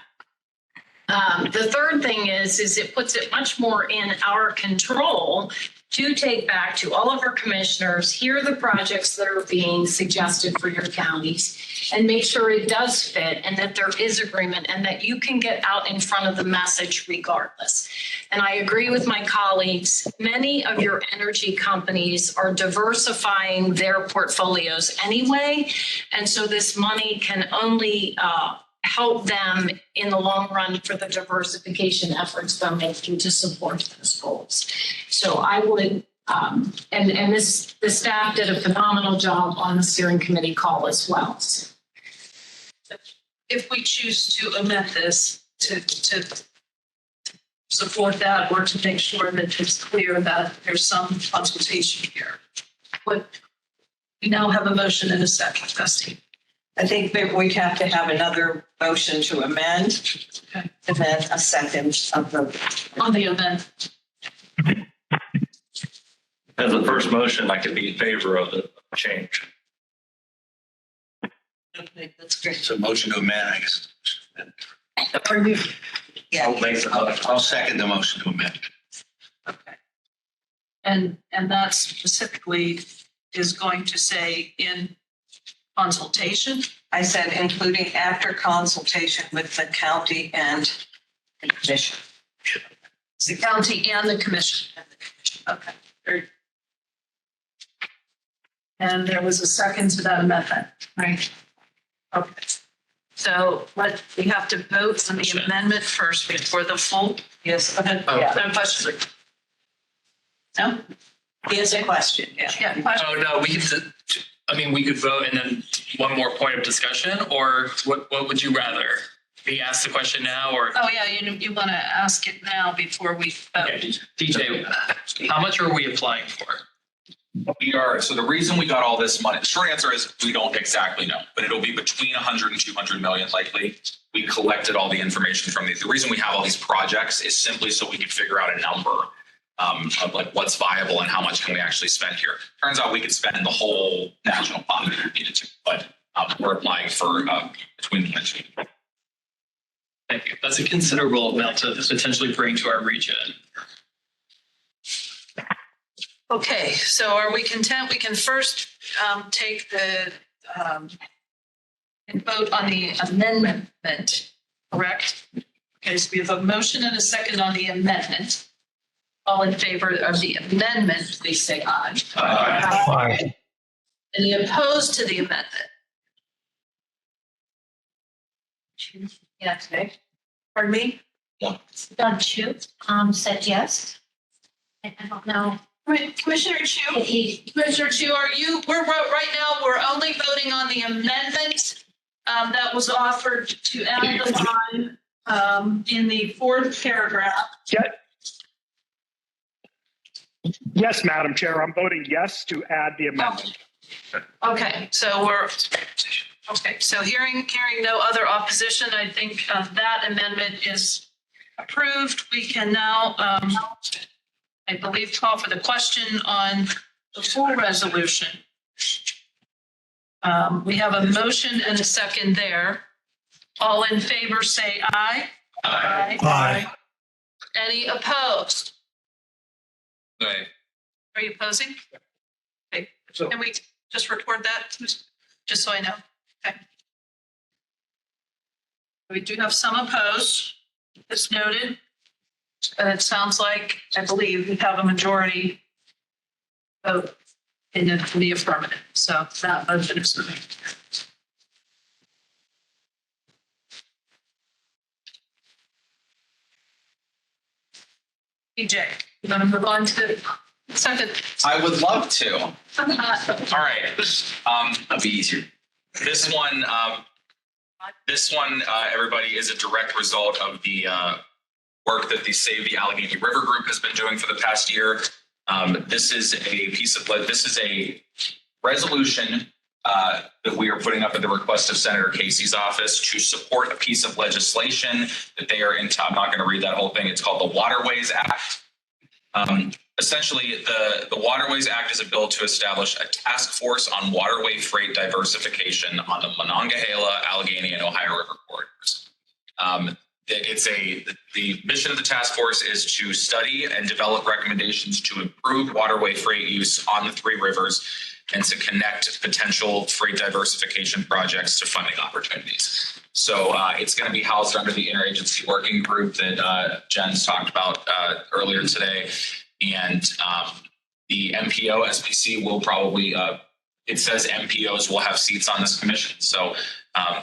The third thing is it puts it much more in our control to take back to all of our commissioners, here are the projects that are being suggested for your counties, and make sure it does fit and that there is agreement and that you can get out in front of the message regardless. And I agree with my colleagues, many of your energy companies are diversifying their portfolios anyway. And so this money can only help them in the long run for the diversification efforts they're making to support those goals. So I would, and the staff did a phenomenal job on the steering committee call as well. If we choose to amend this to support that or to make sure that it's clear that there's some consultation here, but we now have a motion and a second, Dusty. I think that we have to have another motion to amend and then a second of the. On the amendment. As the first motion, I could be in favor of the change. Okay, that's great. So motion to amend, I guess. Are you? I'll second the motion to amend. Okay. And that specifically is going to say in consultation? I said including after consultation with the county and the commission. The county and the commission. Okay. Very. And there was a second to that amendment, right? Okay. So we have to vote on the amendment first before the full. Yes. Go ahead. No question. No? He has a question. Yeah. Oh, no, we could vote and then one more point of discussion, or what would you rather? We ask the question now, or? Oh, yeah, you want to ask it now before we vote. Okay. DJ, how much are we applying for? So the reason we got all this money, the short answer is we don't exactly know, but it'll be between 100 and 200 million likely. We collected all the information from these. The reason we have all these projects is simply so we can figure out a number of like what's viable and how much can we actually spend here. Turns out we could spend the whole national fund if we needed to, but we're applying for between the two. Thank you. That's a considerable amount to potentially bring to our region. Okay, so are we content? We can first take the and vote on the amendment, correct? Okay, so we have a motion and a second on the amendment. All in favor of the amendment, please say aye. Aye. Any opposed to the amendment? Yeah, today. Pardon me? Doug Chu said yes. I don't know. Right, Commissioner Chu, we're right now, we're only voting on the amendment that was offered to add the line in the fourth paragraph. Yes, Madam Chair, I'm voting yes to add the amendment. Okay, so hearing no other opposition, I think that amendment is approved. We can now, I believe, call for the question on the full resolution. We have a motion and a second there. All in favor, say aye. Aye. Aye. Any opposed? Aye. Are you opposing? Okay, can we just record that, just so I know? Okay. We do have some opposed, it's noted. And it sounds like, I believe, we have a majority vote in the affirmative. So that motion is moving. EJ, you want to move on to the second? I would love to. All right. That'll be easier. This one, everybody, is a direct result of the work that the Save the Allegheny River Group has been doing for the past year. This is a resolution that we are putting up at the request of Senator Casey's office to support a piece of legislation that they are into. I'm not going to read that whole thing. It's called the Waterways Act. Essentially, the Waterways Act is a bill to establish a task force on waterway freight diversification on the Monongahela, Allegheny, and Ohio River corridors. The mission of the task force is to study and develop recommendations to improve waterway freight use on the three rivers and to connect potential freight diversification projects to funding opportunities. So it's going to be housed under the interagency working group that Jen's talked about earlier today. And the MPO SPC will probably, it says MPOs will have seats on this commission. So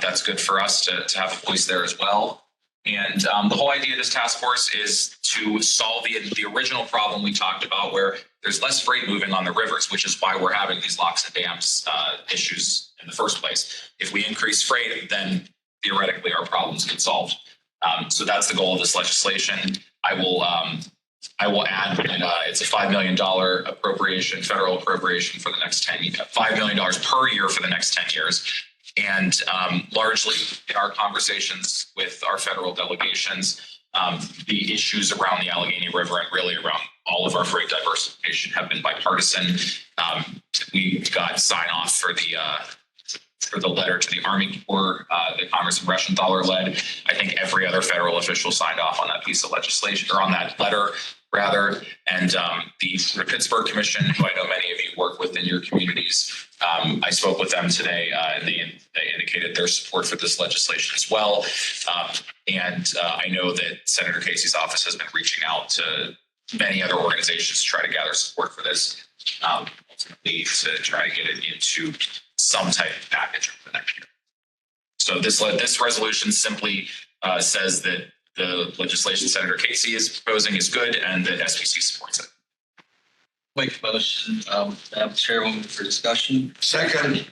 that's good for us to have a voice there as well. And the whole idea of this task force is to solve the original problem we talked about, where there's less freight moving on the rivers, which is why we're having these locks and dams issues in the first place. If we increase freight, then theoretically our problems get solved. So that's the goal of this legislation. I will add that it's a $5 million appropriation, federal appropriation for the next 10 years, $5 million per year for the next 10 years. And largely in our conversations with our federal delegations, the issues around the Allegheny River and really around all of our freight diversification have been bipartisan. We got sign off for the letter to the Army Corps that Congressman Reschenthaler led. I think every other federal official signed off on that piece of legislation, or on that letter rather. And the Pittsburgh Commission, who I know many of you work with in your communities, I spoke with them today and they indicated their support for this legislation as well. And I know that Senator Casey's office has been reaching out to many other organizations to try to gather support for this, ultimately to try to get it into some type of package over the next year. So this resolution simply says that the legislation Senator Casey is proposing is good and that SPC supports it. Make a motion, Madam Chairwoman, for discussion. Second.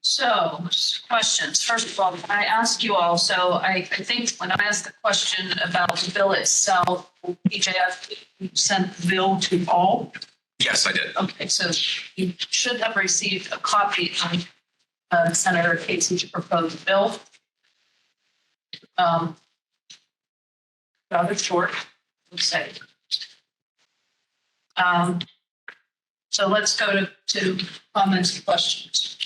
So, questions. First of all, I ask you all, so I think when I asked the question about the bill itself, BJF sent the bill to all? Yes, I did. Okay, so you should have received a copy of Senator Casey's proposed bill. Rather short, let's say. So let's go to comments and questions.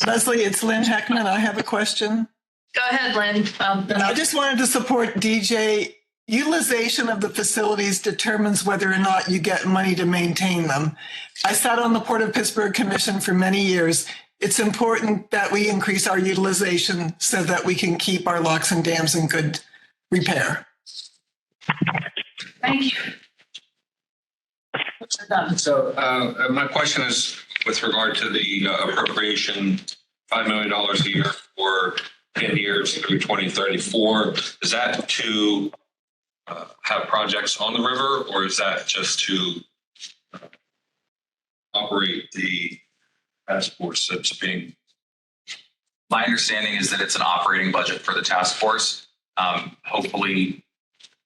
Leslie, it's Lynn Heckman. I have a question. Go ahead, Lynn. I just wanted to support DJ. Utilization of the facilities determines whether or not you get money to maintain them. I sat on the Port of Pittsburgh Commission for many years. It's important that we increase our utilization so that we can keep our locks and dams in good repair. Thank you. So my question is with regard to the appropriation, $5 million a year for 10 years through 2034. Is that to have projects on the river, or is that just to operate the task force that's being? My understanding is that it's an operating budget for the task force. Hopefully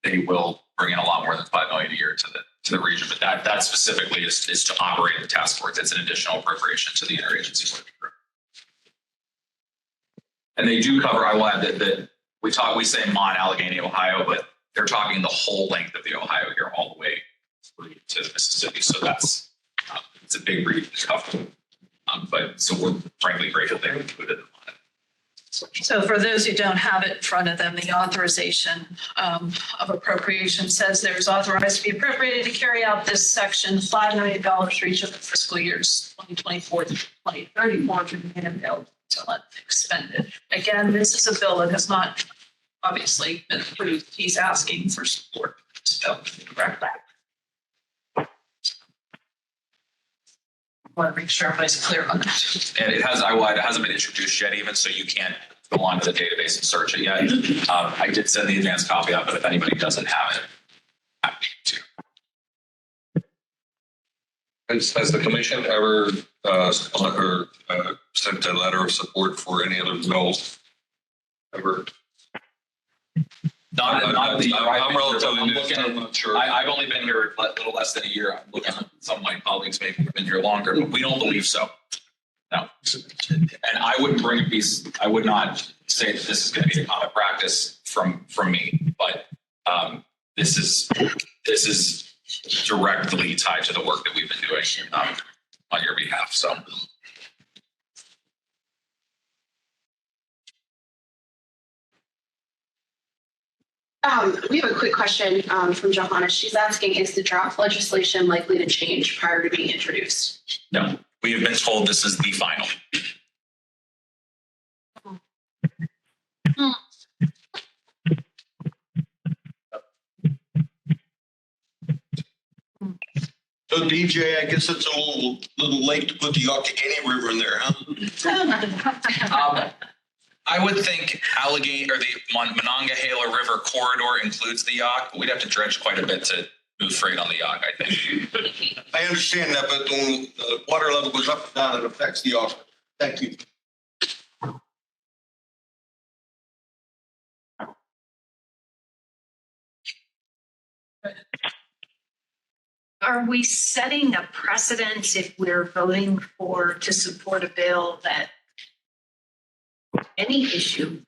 they will bring in a lot more than $5 million a year to the region, but that specifically is to operate the task force. It's an additional appropriation to the interagency working group. And they do cover, I will add that we say Allegheny, Ohio, but they're talking the whole length of the Ohio here, all the way to Mississippi. So that's it's a big region to cover. But so we're frankly grateful they included them on it. So for those who don't have it in front of them, the authorization of appropriation says there's authorized to be appropriated to carry out this section, $5 million for each of the fiscal years 2024 to 2034 to be available until expended. Again, this is a bill that has not obviously been approved. He's asking for support. So correct that. I want to make sure everybody's clear on that. And it hasn't been introduced yet even, so you can't go onto the database and search it yet. I did send the advanced copy of it if anybody doesn't have it. I'm happy to. Has the commission ever sent a letter of support for any other bills? Ever? I'm relatively new. I'm not sure. I've only been here a little less than a year. I'm looking at some of my colleagues maybe have been here longer, but we don't believe so. No. And I wouldn't bring a piece. I would not say that this is going to be a common practice from me, but this is directly tied to the work that we've been doing on your behalf. So. We have a quick question from Johanna. She's asking, is the draft legislation likely to change prior to being introduced? No, we have been told this is the final. So DJ, I guess it's a little late to put the Youghiogheny River in there, huh? I would think Allegheny or the Monongahela River corridor includes the Yacht, but we'd have to dredge quite a bit to move freight on the Yacht, I think. I understand that, but when the water level goes up and down, it affects the Yacht. Thank you. Are we setting a precedent if we're voting to support a bill that any issue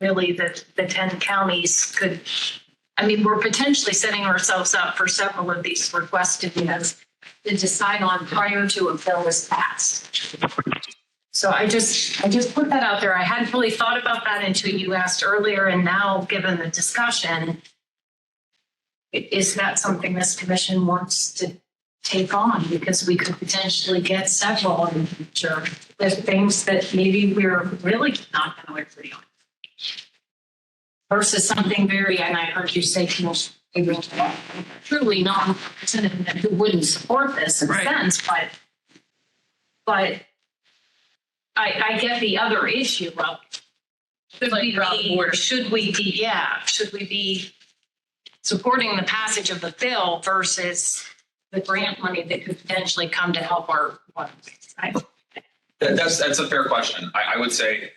really that the 10 counties could, I mean, we're potentially setting ourselves up for several of these requests to decide on prior to a bill is passed. So I just put that out there. I hadn't really thought about that until you asked earlier, and now given the discussion, is that something this commission wants to take on? Because we could potentially get several in the future with things that maybe we're really not going to agree on. Versus something very, and I heard you say truly non-representative who wouldn't support this in a sense, but I get the other issue of should we be supporting the passage of the bill versus the grant money that could potentially come to help our water. That's a fair question. I would say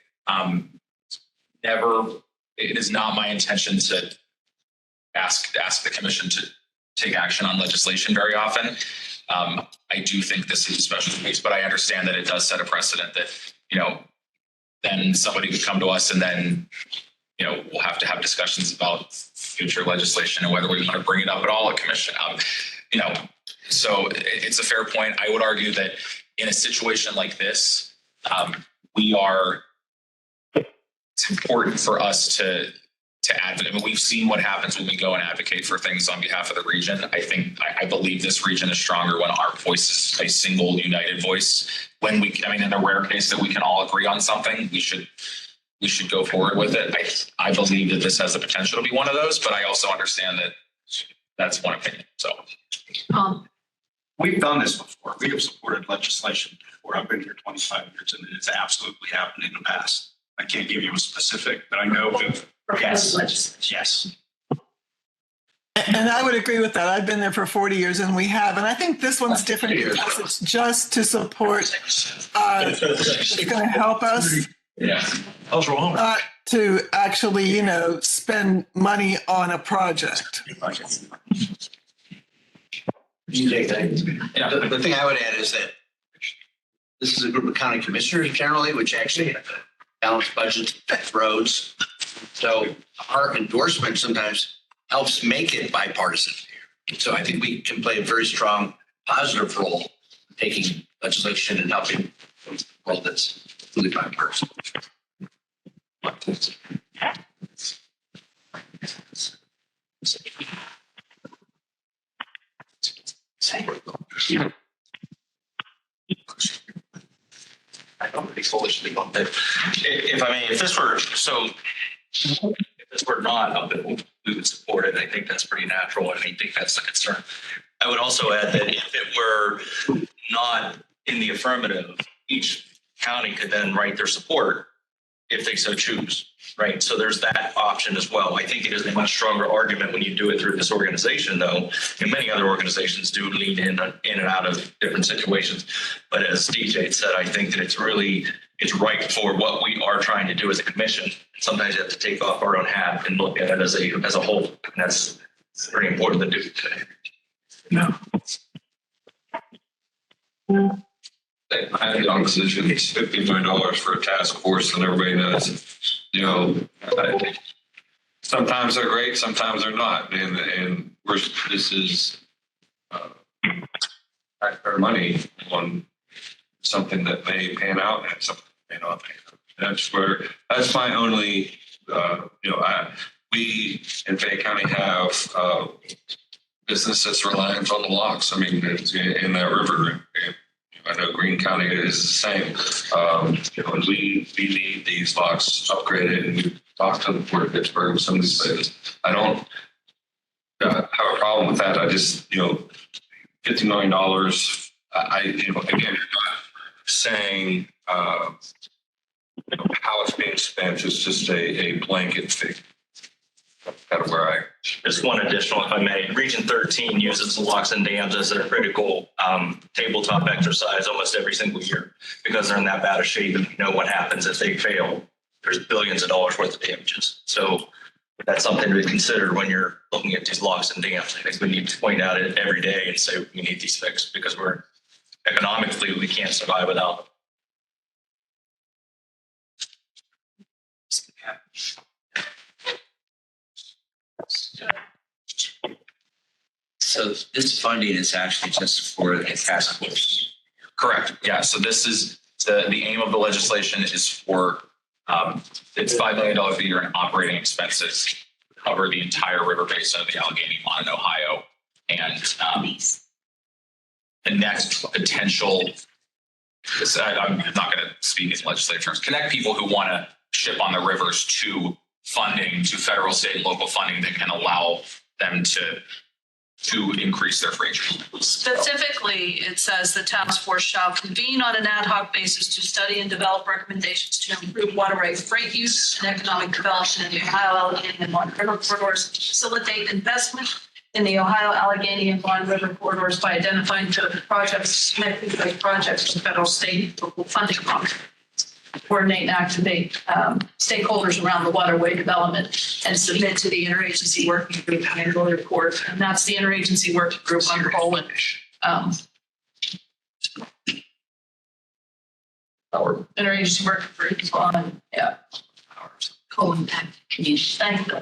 never. It is not my intention to ask the commission to take action on legislation very often. I do think this is a special case, but I understand that it does set a precedent that, then somebody could come to us and then, we'll have to have discussions about future legislation and whether we want to bring it up at all at commission. So it's a fair point. I would argue that in a situation like this, it's important for us to advocate. I mean, we've seen what happens when we go and advocate for things on behalf of the region. I believe this region is stronger when our voice is a single united voice. In the rare case that we can all agree on something, we should go forward with it. I believe that this has the potential to be one of those, but I also understand that that's one opinion. So we've done this before. We have supported legislation before. I've been here 25 years and it's absolutely happened in the past. I can't give you a specific, but I know that. Yes. And I would agree with that. I've been there for 40 years and we have. And I think this one's different because it's just to support, it's going to help us. Yeah. To actually, spend money on a project. The thing I would add is that this is a group of county commissioners generally, which actually balance budgets, roads. So our endorsement sometimes helps make it bipartisan. So I think we can play a very strong positive role in taking legislation and helping the world that's really bipartisan. I don't think foolishly on that. If this were not a bill, we would support it. I think that's pretty natural. And I think that's the concern. I would also add that if it were not in the affirmative, each county could then write their support if they so choose, right? So there's that option as well. I think it is a much stronger argument when you do it through this organization, though, and many other organizations do lean in and out of different situations. But as DJ said, I think that it's right for what we are trying to do as a commission. Sometimes you have to take off our own hat and look at it as a whole. And that's very important to do today. No. I think the opposition is $50 million for a task force, and everybody knows, sometimes they're great, sometimes they're not. And this is taxpayer money on something that may pan out and something that may not pan out. That's my only, we in Fayette County have business that's reliant on the locks. I mean, it's in that river. And I know Greene County is the same. And we need these locks upgraded, and we talked to the Port of Pittsburgh and some of these places. I don't have a problem with that. I just, $50 million. Again, you're not saying how it's being spent is just a blanket figure. Kind of where Just one additional, if I may. Region 13 uses the locks and dams as their critical tabletop exercise almost every single year because they're in that bad of shape. And you know what happens if they fail. There's billions of dollars worth of damages. So that's something to consider when you're looking at these locks and dams. I think we need to point out it every day and say we need these fixed because economically we can't survive without them. So this funding is actually just for the task force. Correct. Yeah. So this is the aim of the legislation is for it's $5 million a year in operating expenses to cover the entire river basin of the Allegheny, Monon, Ohio, and the next potential. I'm not going to speak in legislative terms. Connect people who want to ship on the rivers to funding, to federal, state, and local funding that can allow them to increase their freight. Specifically, it says the task force shall convene on an ad hoc basis to study and develop recommendations to improve waterway freight use and economic development in the Ohio, Allegheny, and Mon River corridors, facilitate investment in the Ohio, Allegheny, and Mon River corridors by identifying projects connected by projects to federal, state, and local funding programs. Coordinate and activate stakeholders around the waterway development and submit to the interagency working group an annual report. And that's the interagency working group under Colin. Interagency working group on, Colin community. Thank you.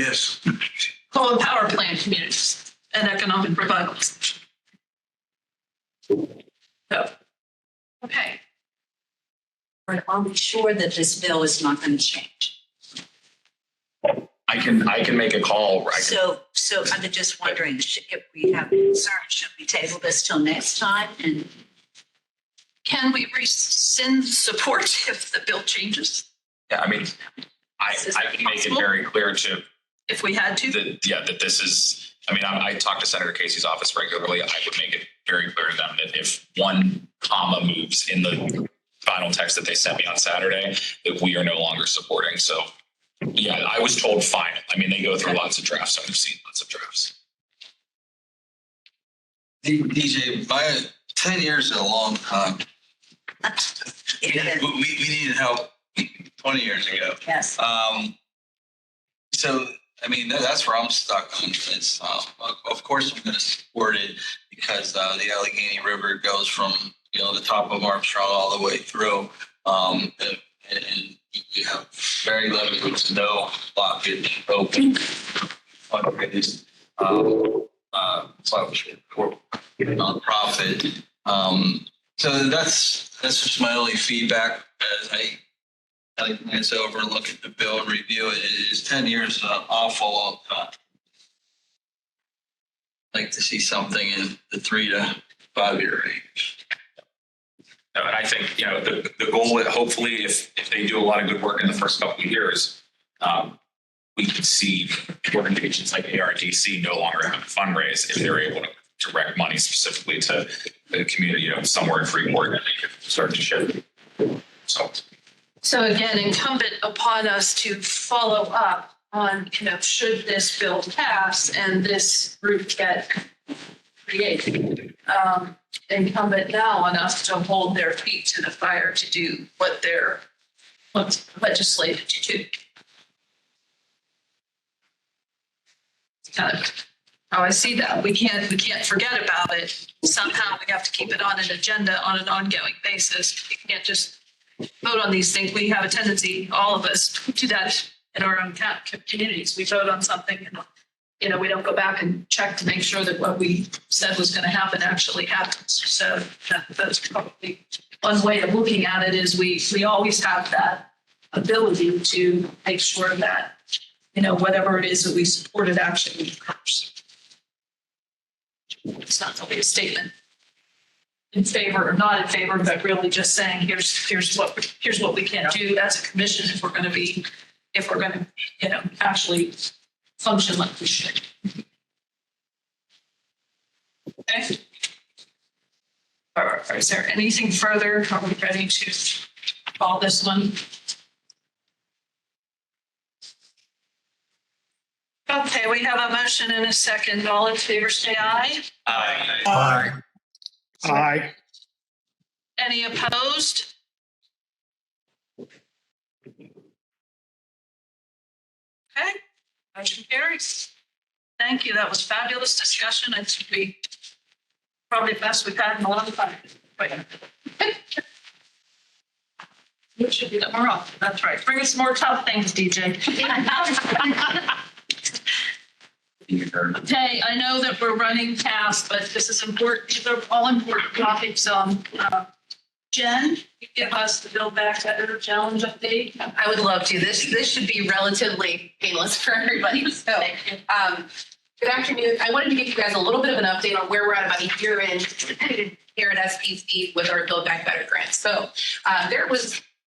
Yes. Colin Power Plant communities and economic revitalization. So, okay. Are we sure that this bill is not going to change? I can make a call. So I'm just wondering, if we have concerns, should we table this till next time? And can we rescind support if the bill changes? Yeah, I mean, I can make it very clear to if we had to. That this is. I mean, I talk to Senator Casey's office regularly. I would make it very clear to them that if one comma moves in the final text that they sent me on Saturday, that we are no longer supporting. So yeah, I was told fine. I mean, they go through lots of drafts. I've seen lots of drafts. DJ, 10 years is a long time. We needed help 20 years ago. Yes. So, I mean, that's where I'm stuck on. It's, of course, I'm going to support it because the Allegheny River goes from the top of Armstrong all the way through, and we have very limited to no blockage open fundraise, nonprofit. So that's just my only feedback as I glance over and look at the bill and review it. It is 10 years is an awful long time. I'd like to see something in the 3 to 5 year range. And I think, the goal, hopefully, if they do a lot of good work in the first couple of years, we could see organizations like ARDC no longer have to fundraise if they're able to direct money specifically to the community, somewhere in Freeport, and they could start to shift. So again, incumbent upon us to follow up on, should this bill pass and this group get created. Incumbent now on us to hold their feet to the fire to do what they're legislated to do. Kind of how I see that. We can't forget about it. Somehow we have to keep it on an agenda on an ongoing basis. We can't just vote on these things. We have a tendency, all of us, to do that in our own communities. We vote on something and, you know, we don't go back and check to make sure that what we said was going to happen actually happens. So that's probably one way of looking at it is we always have that ability to make sure that, you know, whatever it is that we supported actually occurs. It's not only a statement in favor or not in favor, but really just saying, here's what we can do as a commission if we're going to, you know, actually function like we should. Okay. Or is there anything further? Are we ready to call this one? Okay, we have a motion and a second. All in favor, say aye. Aye. Aye. Aye. Any opposed? Okay, motion carries. Thank you. That was fabulous discussion. It should be probably the best we've had in a long time. It should be that more often. That's right. Bring us more tough things, DJ. Okay, I know that we're running past, but this is important. These are all important topics. Jen, you give us the Build Back Better Challenge update. I would love to. This should be relatively painless for everybody. So, good afternoon. I wanted to give you guys a little bit of an update on where we're at about a year in here at SPC with our Build Back Better grant. So,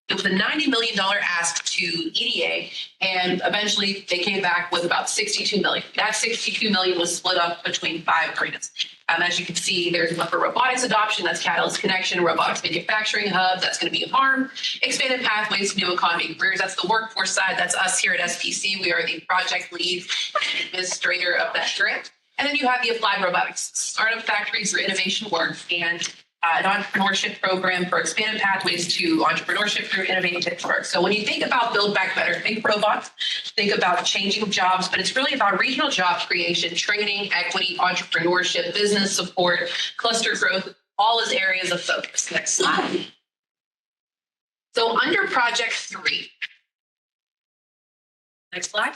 it was a $90 million ask to EDA, and eventually they came back with about $62 million. That $62 million was split up between 5 grants. As you can see, there's one for robotics adoption, that's Catalyst Connection, robotics manufacturing hub, that's going to be a farm, expanded pathways to new economy careers, that's the workforce side, that's us here at SPC. We are the project lead and administrator of that grant. And then you have the Applied Robotics Startup Factories for Innovation Work and an entrepreneurship program for expanded pathways to entrepreneurship through innovative work. So when you think about Build Back Better, think robots, think about changing jobs, but it's really about regional job creation, training, equity, entrepreneurship, business support, cluster growth, all as areas of focus. Next slide. So under Project 3. Next slide.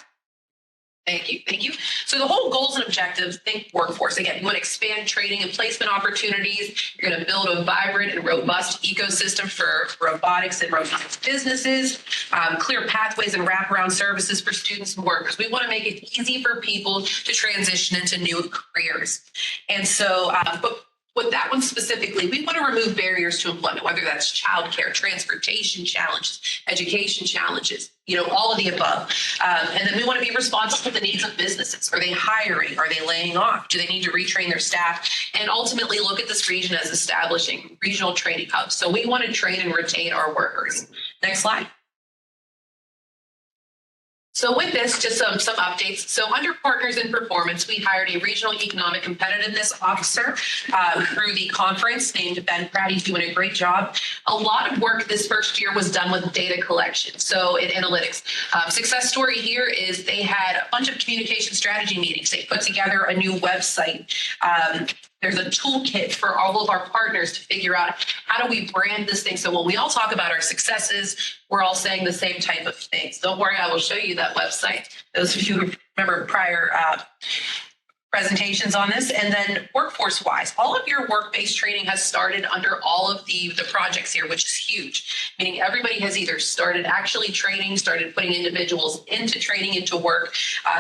Thank you. Thank you. So the whole goals and objectives, think workforce. Again, you want to expand training and placement opportunities. You're going to build a vibrant and robust ecosystem for robotics and robotics businesses, clear pathways and wraparound services for students and workers. We want to make it easy for people to transition into new careers. And so, but with that one specifically, we want to remove barriers to employment, whether that's childcare, transportation challenges, education challenges, you know, all of the above. And then we want to be responsive to the needs of businesses. Are they hiring? Are they laying off? Do they need to retrain their staff? And ultimately look at this region as establishing regional training hubs. So we want to train and retain our workers. Next slide. So with this, just some updates. So under Partners in Performance, we hired a regional economic competitiveness officer through the conference named Ben Pratt. He's doing a great job. A lot of work this first year was done with data collection. So in analytics, success story here is they had a bunch of communication strategy meetings. They put together a new website. There's a toolkit for all of our partners to figure out how do we brand this thing. So when we all talk about our successes, we're all saying the same type of things. Don't worry, I will show you that website. Those of you who remember prior presentations on this. And then workforce wise, all of your work-based training has started under all of the projects here, which is huge, meaning everybody has either started actually training, started putting individuals into training, into work.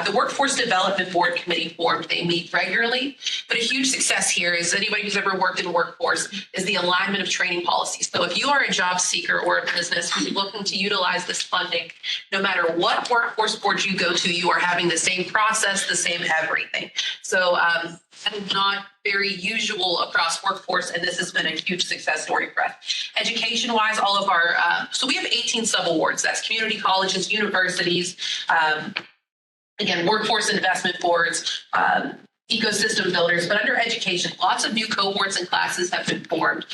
The Workforce Development Board Committee formed, they meet regularly, but a huge success here is anybody who's ever worked in workforce is the alignment of training policies. So if you are a job seeker or a business who's looking to utilize this funding, no matter what workforce board you go to, you are having the same process, the same everything. So that is not very usual across workforce, and this has been a huge success story for us. Education-wise, all of our, so we have 18 sub-awards. That's community colleges, universities, again, workforce investment boards, ecosystem builders, but under education, lots of new cohorts and classes have been formed.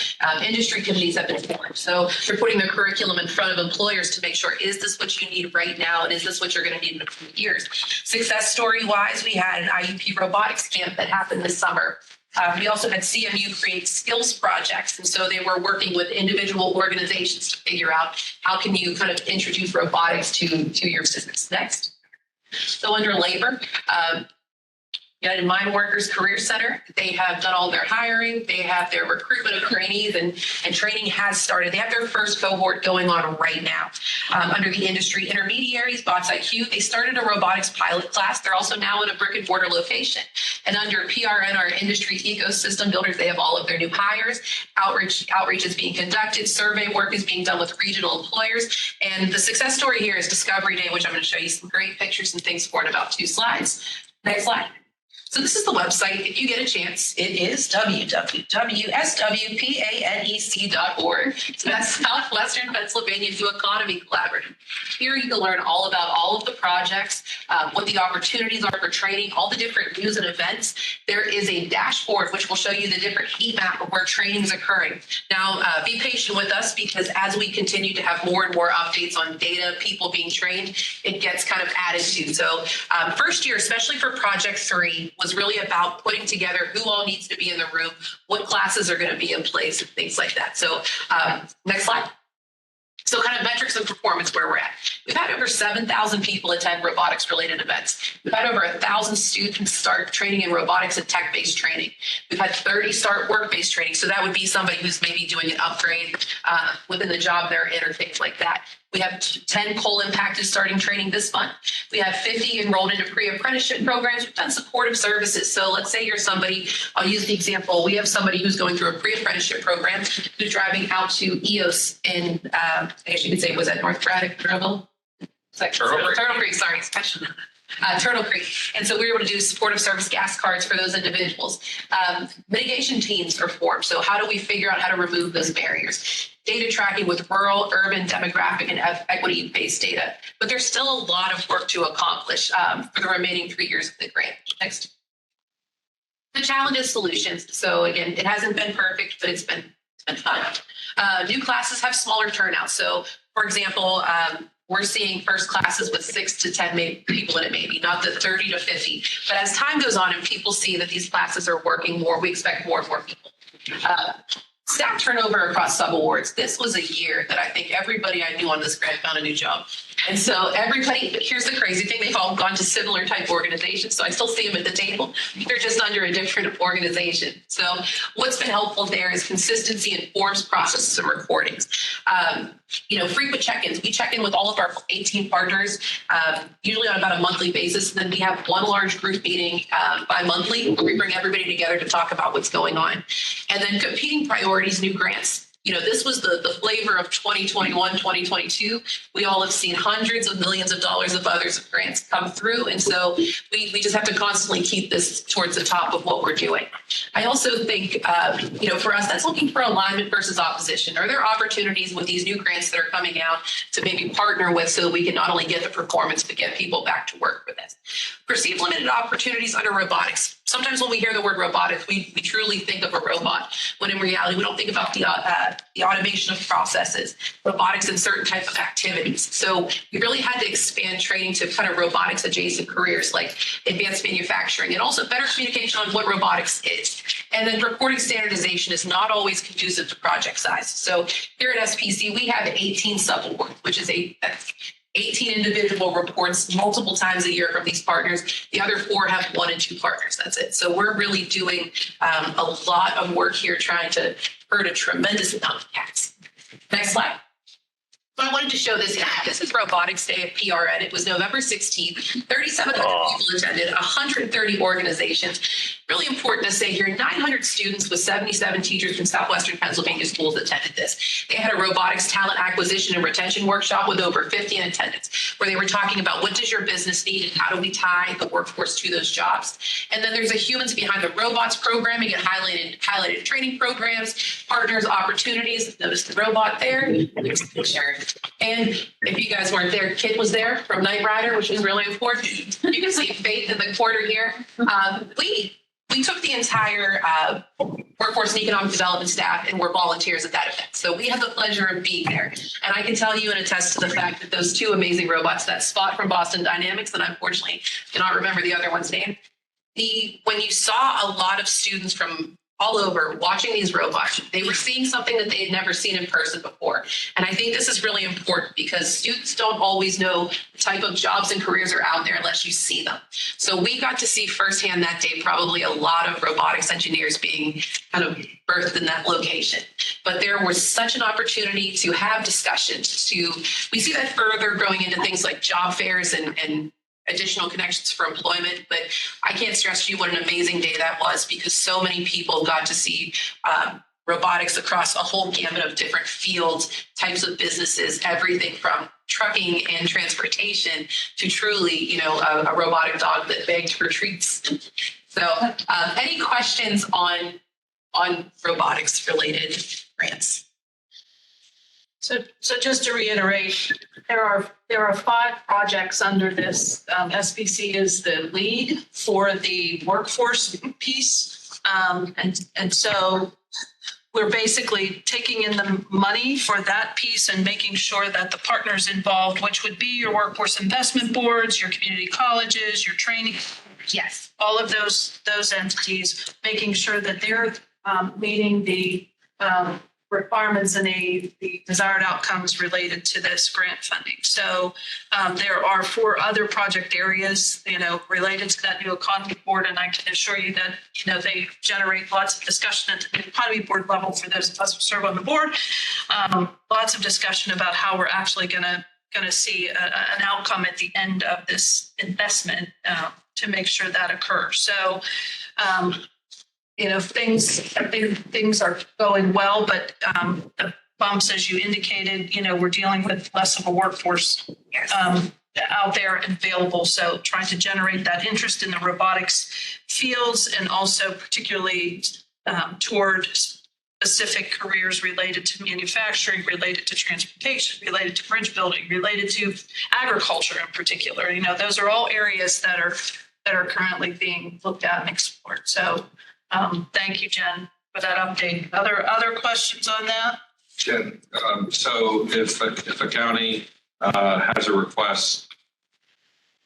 Industry committees have been formed. So they're putting their curriculum in front of employers to make sure, is this what you need right now? And is this what you're going to need in a few years? Success story wise, we had an IUP robotics camp that happened this summer. We also had CMU create skills projects. And so they were working with individual organizations to figure out how can you kind of introduce robotics to your business. Next. So under labor, United Mine Workers Career Center, they have done all their hiring. They have their recruitment of trainees and training has started. They have their first cohort going on right now. Under the industry intermediaries, Bots IQ, they started a robotics pilot class. They're also now in a brick and mortar location. And under PRN, our industry ecosystem builders, they have all of their new hires. Outreach is being conducted. Survey work is being done with regional employers. And the success story here is Discovery Day, which I'm going to show you some great pictures and things for in about 2 slides. Next slide. So this is the website. If you get a chance, it is www.swpanec.org. So that's Southwestern Pennsylvania New Economy Collaborative. Here you can learn all about all of the projects, what the opportunities are for training, all the different news and events. There is a dashboard which will show you the different heat map of where training is occurring. Now, be patient with us because as we continue to have more and more updates on data, people being trained, it gets kind of added to. So first year, especially for Project 3, was really about putting together who all needs to be in the room, what classes are going to be in place, and things like that. So next slide. So kind of metrics and performance where we're at. We've had over 7,000 people attend robotics related events. We've had over 1,000 students start training in robotics and tech-based training. We've had 30 start work-based training. So that would be somebody who's maybe doing an upgrade within the job they're in or things like that. We have 10 coal impacted starting training this month. We have 50 enrolled into pre-apprenticeship programs. We've done supportive services. So let's say you're somebody, I'll use the example. We have somebody who's going through a pre-apprenticeship program who's driving out to EOS in, I guess you could say, was that North Braddock, Turtle Creek, sorry. Turtle Creek. And so we were able to do supportive service gas cards for those individuals. Mitigation teams are formed. So how do we figure out how to remove those barriers? Data tracking with rural, urban, demographic, and equity-based data. But there's still a lot of work to accomplish for the remaining 3 years of the grant. Next. The challenges, solutions. So again, it hasn't been perfect, but it's been fun. New classes have smaller turnouts. So for example, we're seeing first classes with 6 to 10 people in it, maybe not the 30 to 50. But as time goes on and people see that these classes are working more, we expect more and more people. Staff turnover across subawards. This was a year that I think everybody I knew on this grant found a new job. And so everybody, here's the crazy thing, they've all gone to similar type organizations. So I still see them at the table. They're just under a different organization. So what's been helpful there is consistency in forms, processes, and recordings. Frequent check-ins. We check in with all of our 18 partners, usually on about a monthly basis. And then we have one large group meeting bi-monthly where we bring everybody together to talk about what's going on. And then competing priorities, new grants. This was the flavor of 2021, 2022. We all have seen hundreds of millions of dollars of others grants come through. And so we just have to constantly keep this towards the top of what we're doing. I also think, for us, that's looking for alignment versus opposition. Are there opportunities with these new grants that are coming out to maybe partner with so we can not only get the performance, but get people back to work with us? Perceived limited opportunities under robotics. Sometimes when we hear the word robotics, we truly think of a robot, when in reality, we don't think about the automation of processes, robotics in certain type of activities. So we really had to expand training to kind of robotics adjacent careers like advanced manufacturing and also better communication on what robotics is. And then reporting standardization is not always conducive to project size. So here at SPC, we have 18 subawards, which is 18 individual reports multiple times a year from these partners. The other 4 have 1 and 2 partners. That's it. So we're really doing a lot of work here trying to herd a tremendous amount of cats. Next slide. So I wanted to show this. This is Robotics Day at PRN. It was November 16th. 3,700 people attended, 130 organizations. Really important to say here, 900 students with 77 teachers from Southwestern Pennsylvania schools attended this. They had a robotics talent acquisition and retention workshop with over 50 in attendance, where they were talking about what does your business need and how do we tie the workforce to those jobs. And then there's a humans behind the robots programming and highlighted training programs, partners, opportunities. Notice the robot there. There's a picture. And if you guys weren't there, Kit was there from Knight Rider, which is really important. You can see Faith in the corner here. we took the entire workforce and economic development staff and were volunteers at that event. So we had the pleasure of being there. And I can tell you and attest to the fact that those two amazing robots, that Spot from Boston Dynamics, and I unfortunately cannot remember the other one's name, when you saw a lot of students from all over watching these robots, they were seeing something that they had never seen in person before. And I think this is really important because students don't always know the type of jobs and careers are out there unless you see them. So we got to see firsthand that day probably a lot of robotics engineers being kind of birthed in that location. But there was such an opportunity to have discussions. We see that further growing into things like job fairs and additional connections for employment. But I can't stress to you what an amazing day that was, because so many people got to see robotics across a whole gamut of different fields, types of businesses, everything from trucking and transportation to truly, a robotic dog that begged for treats. So any questions on robotics related grants? So just to reiterate, there are 5 projects under this. SPC is the lead for the workforce piece. And so we're basically taking in the money for that piece and making sure that the partners involved, which would be your workforce investment boards, your community colleges, your training, yes, all of those entities, making sure that they're meeting the requirements and the desired outcomes related to this grant funding. So there are 4 other project areas, related to that new economy board, and I can assure you that they generate lots of discussion at the economy board level for those of us who serve on the board. Lots of discussion about how we're actually going to see an outcome at the end of this investment to make sure that occurs. So. Things are going well, but the bumps, as you indicated, we're dealing with less of a workforce out there and available. So trying to generate that interest in the robotics fields, and also particularly toward specific careers related to manufacturing, related to transportation, related to bridge building, related to agriculture in particular. Those are all areas that are currently being looked at and explored. So. Thank you, Jen, for that update. Other questions on that? Jen, so if a county has a request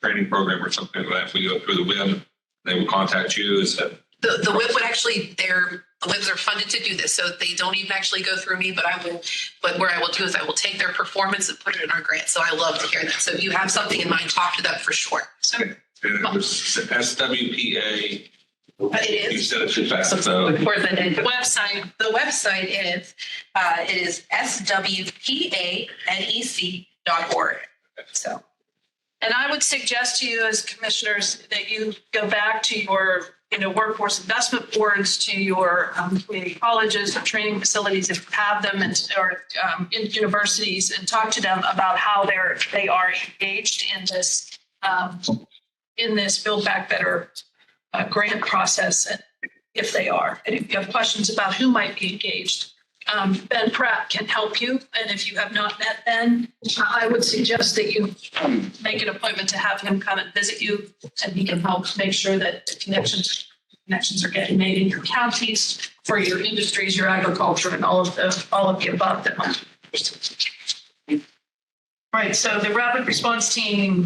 training program or something like that, if we go through the WIB, they will contact you. Is that the WIB would actually the WIBs are funded to do this, so they don't even actually go through me. But what I will do is I will take their performance and put it in our grant. So I love to hear that. So if you have something in mind, talk to them for sure. So SWPA. It is. You said it too fast. So. The website is it is swpanec.org. So, and I would suggest to you as commissioners that you go back to your workforce investment boards, to your community colleges or training facilities if you have them, or in universities, and talk to them about how they are engaged in this Build Back Better grant process, and if they are. And if you have questions about who might be engaged, Ben Pratt can help you. And if you have not met Ben, I would suggest that you make an appointment to have him come and visit you, and he can help make sure that the connections are getting made in your counties for your industries, your agriculture, and all of the above. Right. So the rapid response team.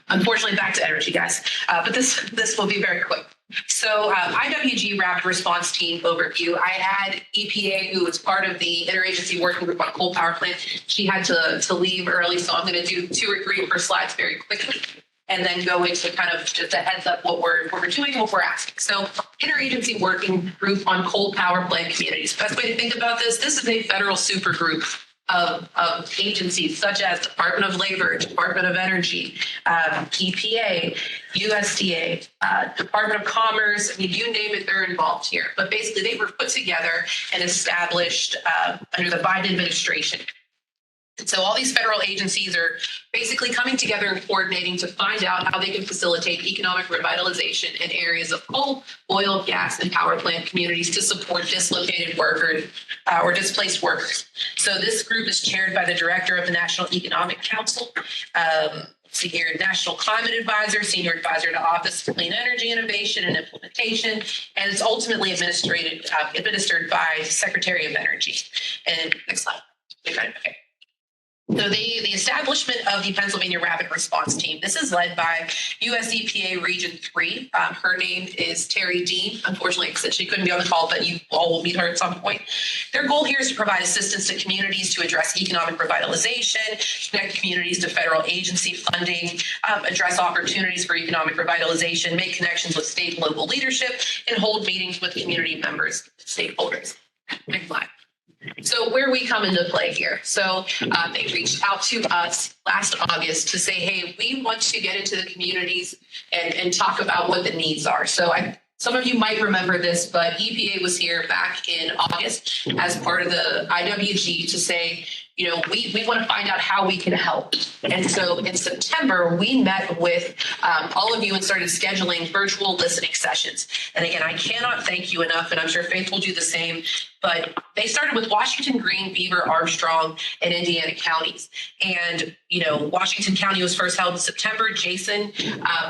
Unfortunately, back to energy, guys. But this will be very quick. So IWG Rapid Response Team overview. I had EPA, who was part of the interagency working group on coal power plant. She had to leave early, so I'm going to do 2 or 3 of her slides very quickly, and then go into kind of just a heads up what we're doing, what we're asking. So interagency working group on coal power plant communities. Best way to think about this is a federal super group of agencies such as Department of Labor, Department of Energy, EPA, USDA, Department of Commerce. I mean, you name it, they're involved here. But basically, they were put together and established under the Biden administration. And so all these federal agencies are basically coming together and coordinating to find out how they can facilitate economic revitalization in areas of coal, oil, gas, and power plant communities to support dislocated workers or displaced workers. So this group is chaired by the director of the National Economic Council. Senior National Climate Advisor, Senior Advisor to Office of Clean Energy Innovation and Implementation, and it's ultimately administered by Secretary of Energy. And next slide. Okay. So the establishment of the Pennsylvania Rapid Response Team, this is led by US EPA Region 3. Her name is Terry Dean. Unfortunately, said she couldn't be on the call, but you all will meet her at some point. Their goal here is to provide assistance to communities to address economic revitalization, connect communities to federal agency funding, address opportunities for economic revitalization, make connections with state and local leadership, and hold meetings with community members, stakeholders. Next slide. So where we come into play here. So they reached out to us last August to say, hey, we want to get into the communities and talk about what the needs are. So some of you might remember this, but EPA was here back in August as part of the IWG to say, you know, we want to find out how we can help. And so in September, we met with all of you and started scheduling virtual listening sessions. And again, I cannot thank you enough, and I'm sure Faith will do the same, but they started with Washington, Greene, Beaver, Armstrong, and Indiana counties. And, you know, Washington County was first held in September. Jason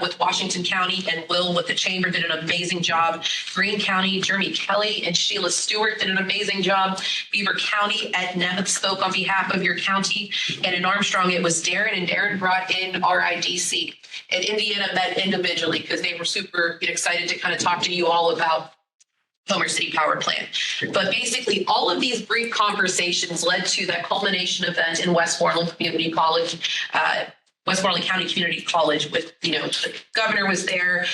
with Washington County and Will with the Chamber did an amazing job. Greene County, Jeremy Kelly and Sheila Stewart did an amazing job. Beaver County, Ed Nemeth spoke on behalf of your county. And in Armstrong, it was Darren, and Darren brought in RIDC. And Indiana met individually because they were super excited to kind of talk to you all about Homer City Power Plant. But basically, all of these brief conversations led to that culmination event in Westmoreland Community College, Westmoreland County Community College with, you know, the governor was there,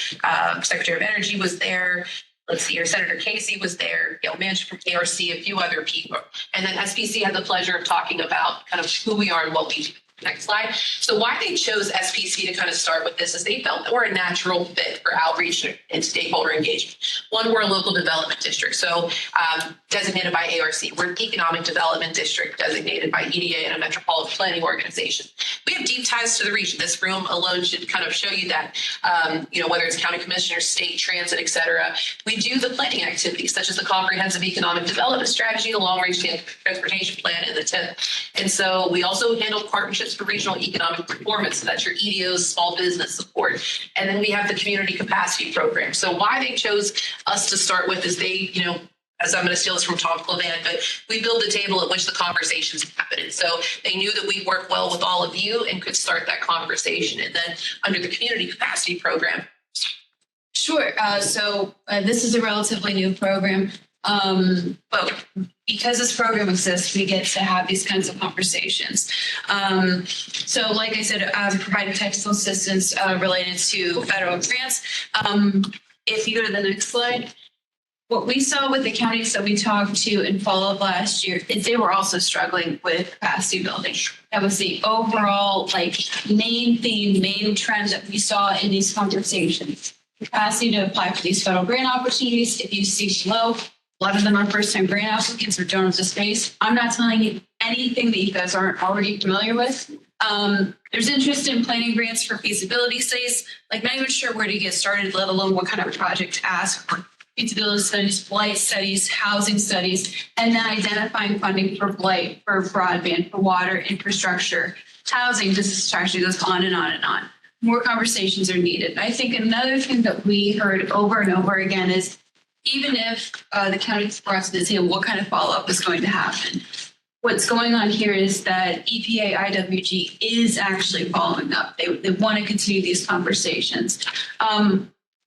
Secretary of Energy was there. Let's see here, Senator Casey was there, Gail Manchin from ARC, a few other people. And then SPC had the pleasure of talking about kind of who we are and what we do. Next slide. So why they chose SPC to kind of start with this is they felt that we're a natural fit for outreach and stakeholder engagement. One, we're a local development district, so designated by ARC. We're an economic development district designated by EDA and a metropolitan planning organization. We have deep ties to the region. This room alone should kind of show you that, you know, whether it's county commissioners, state transit, et cetera. We do the planning activities such as the comprehensive economic development strategy, the long-range transportation plan, and the TIP. And so we also handle partnerships for regional economic performance. So that's your EDO's small business support. And then we have the community capacity program. So why they chose us to start with is they, you know, as I'm going to steal this from Tom Clevan, but we build a table at which the conversations happen. And so they knew that we work well with all of you and could start that conversation. And then under the community capacity program. Sure. So this is a relatively new program. But because this program exists, we get to have these kinds of conversations. So like I said, providing technical assistance related to federal grants. If you go to the next slide, what we saw with the counties that we talked to in fall of last year is they were also struggling with capacity building. That was the overall main theme, main trend that we saw in these conversations. Capacity to apply for these federal grant opportunities. If you see below, a lot of them are first-time grant applicants or donors of space. I'm not telling you anything that you guys aren't already familiar with. There's interest in planning grants for feasibility studies, not even sure where to get started, let alone what kind of project to ask for. Feasibility studies, blight studies, housing studies, and then identifying funding for blight, for broadband, for water, infrastructure, housing. This actually goes on and on and on. More conversations are needed. I think another thing that we heard over and over again is even if the county brought to the table, what kind of follow-up is going to happen? What's going on here is that EPA IWG is actually following up. They want to continue these conversations.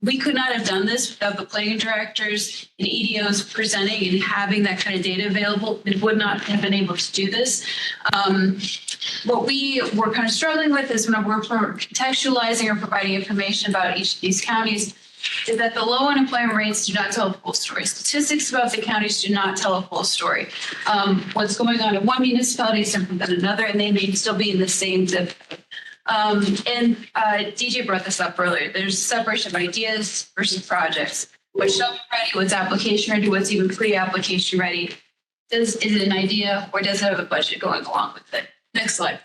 We could not have done this without the planning directors and EDOs presenting and having that kind of data available. We would not have been able to do this. What we were kind of struggling with is when we're contextualizing or providing information about each of these counties, is that the low unemployment rates do not tell a full story. Statistics about the counties do not tell a full story. What's going on in one municipality is different than another, and they may still be in the same zip code. And DJ brought this up earlier. There's separation of ideas versus projects. What's shovel-ready, what's application-ready, what's even pre-application ready. Is it an idea, or does it have a budget going along with it? Next slide.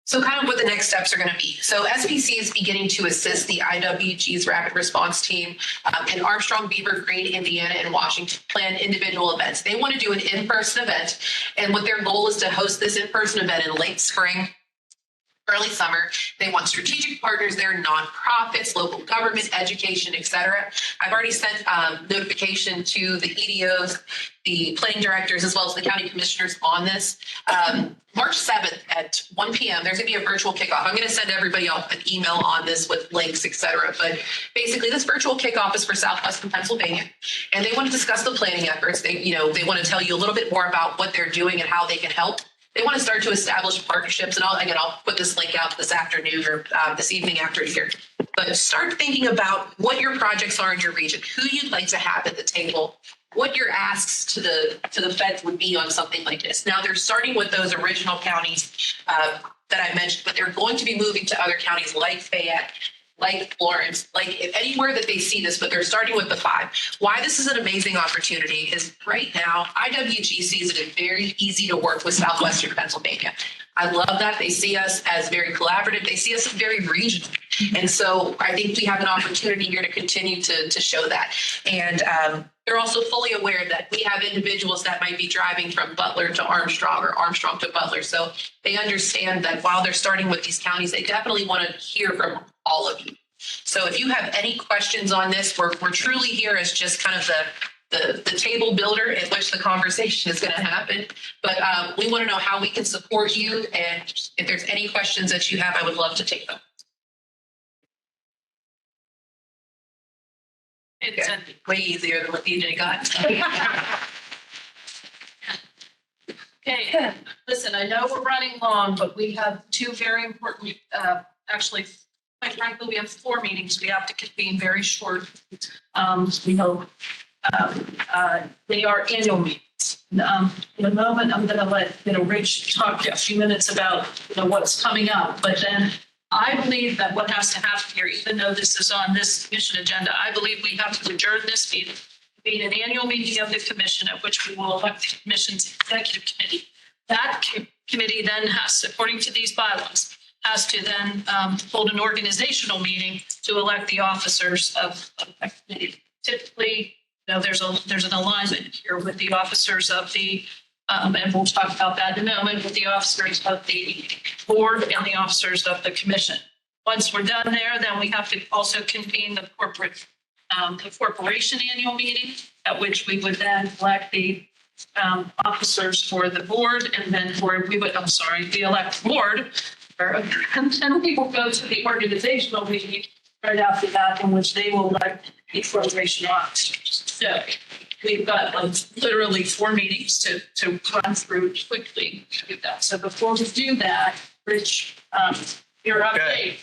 So kind of what the next steps are going to be. So SPC is beginning to assist the IWG's rapid response team in Armstrong, Beaver, Green, Indiana, and Washington plan individual events. They want to do an in-person event. And what their goal is to host this in-person event in late spring, early summer. They want strategic partners there, nonprofits, local government, education, et cetera. I've already sent notification to the EDOs, the planning directors, as well as the county commissioners on this. March 7th at 1 p.m., there's going to be a virtual kickoff. I'm going to send everybody out an email on this with links, et cetera. But basically, this virtual kickoff is for Southwestern Pennsylvania, and they want to discuss the planning efforts. They want to tell you a little bit more about what they're doing and how they can help. They want to start to establish partnerships, and I'll put this link out this afternoon or this evening after here. But start thinking about what your projects are in your region, who you'd like to have at the table, what your asks to the feds would be on something like this. Now they're starting with those original counties that I mentioned, but they're going to be moving to other counties like Fayette, like Florence, like anywhere that they see this, but they're starting with the 5. Why this is an amazing opportunity is right now, IWG sees it as very easy to work with Southwestern Pennsylvania. I love that. They see us as very collaborative. They see us as very regional. And so I think we have an opportunity here to continue to show that. And they're also fully aware that we have individuals that might be driving from Butler to Armstrong or Armstrong to Butler. So they understand that while they're starting with these counties, they definitely want to hear from all of you. So if you have any questions on this, we're truly here as just kind of the table builder in which the conversation is going to happen. But we want to know how we can support you. And if there's any questions that you have, I would love to take them. It's way easier than what DJ got. Okay, listen, I know we're running long, but we have 2 very important, actually, quite frankly, we have 4 meetings we have to convene very short. We hope they are annual meetings. In a moment, I'm going to let Rich talk a few minutes about what's coming up, but then I believe that what has to happen here, even though this is on this commission agenda, I believe we have to adjourn this meeting, being an annual meeting of the commission at which we will elect the commission's executive committee. That committee then has, according to these bylaws, has to then hold an organizational meeting to elect the officers of that committee. Typically, there's an alignment here with the officers of the and we'll talk about that in a moment, with the officers of the board and the officers of the commission. Once we're done there, then we have to also convene the corporation annual meeting, at which we would then elect the officers for the board, and then we elect the board, and then we will go to the organizational meeting right after that, in which they will elect the corporation officers. So we've got literally 4 meetings to run through quickly to do that. So before we do that, Rich, your update. Okay.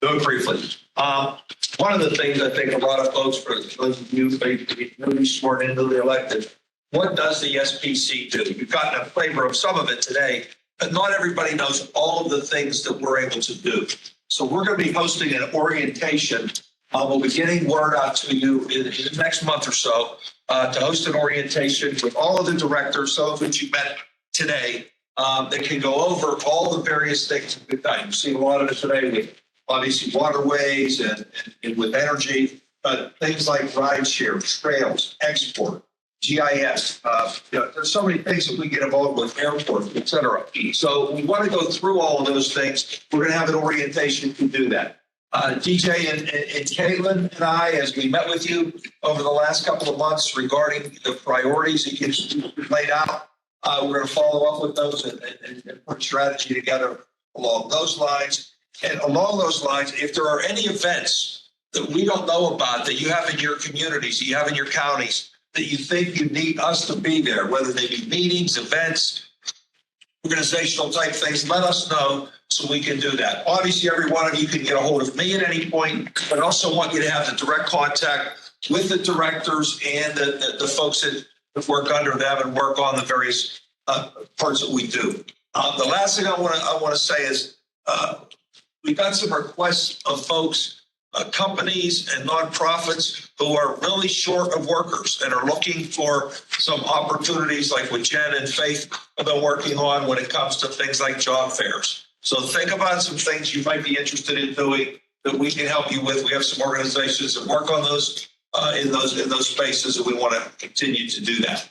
Do it briefly. One of the things I think a lot of folks, for those of you newly sworn in, newly elected, what does the SPC do? You've gotten a flavor of some of it today, but not everybody knows all of the things that we're able to do. So we're going to be hosting an orientation. We'll be getting word out to you in the next month or so to host an orientation with all of the directors, some of which you met today, that can go over all the various things that we've done. You've seen a lot of it today with obviously waterways and with energy, but things like rideshare, trails, export, GIS. There's so many things that we get involved with, airports, et cetera. So we want to go through all of those things. We're going to have an orientation to do that. DJ and Caitlin and I, as we met with you over the last couple of months regarding the priorities that you've laid out, we're going to follow up with those and put strategy together along those lines. And along those lines, if there are any events that we don't know about that you have in your communities, you have in your counties, that you think you need us to be there, whether they be meetings, events, organizational type things, let us know so we can do that. Obviously, every one of you can get a hold of me at any point, but I also want you to have the direct contact with the directors and the folks that work under them and work on the various parts that we do. The last thing I want to say is we got some requests of folks, companies and nonprofits who are really short of workers and are looking for some opportunities like what Jen and Faith have been working on when it comes to things like job fairs. So think about some things you might be interested in doing that we can help you with. We have some organizations that work on those in those spaces, and we want to continue to do that.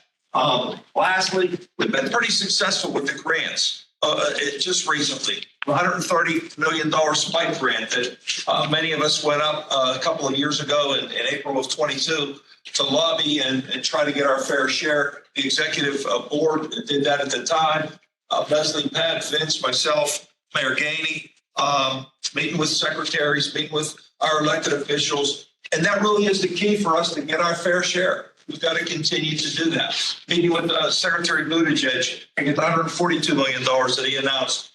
Lastly, we've been pretty successful with the grants. Just recently, $130 million spike grant that many of us went up a couple of years ago in April of 22 to lobby and try to get our fair share. The executive board did that at the time. Leslie, Pat, Vince, myself, Mayor Gainey, meeting with secretaries, meeting with our elected officials. And that really is the key for us to get our fair share. We've got to continue to do that. Meeting with Secretary Buttigieg, I get $142 million that he announced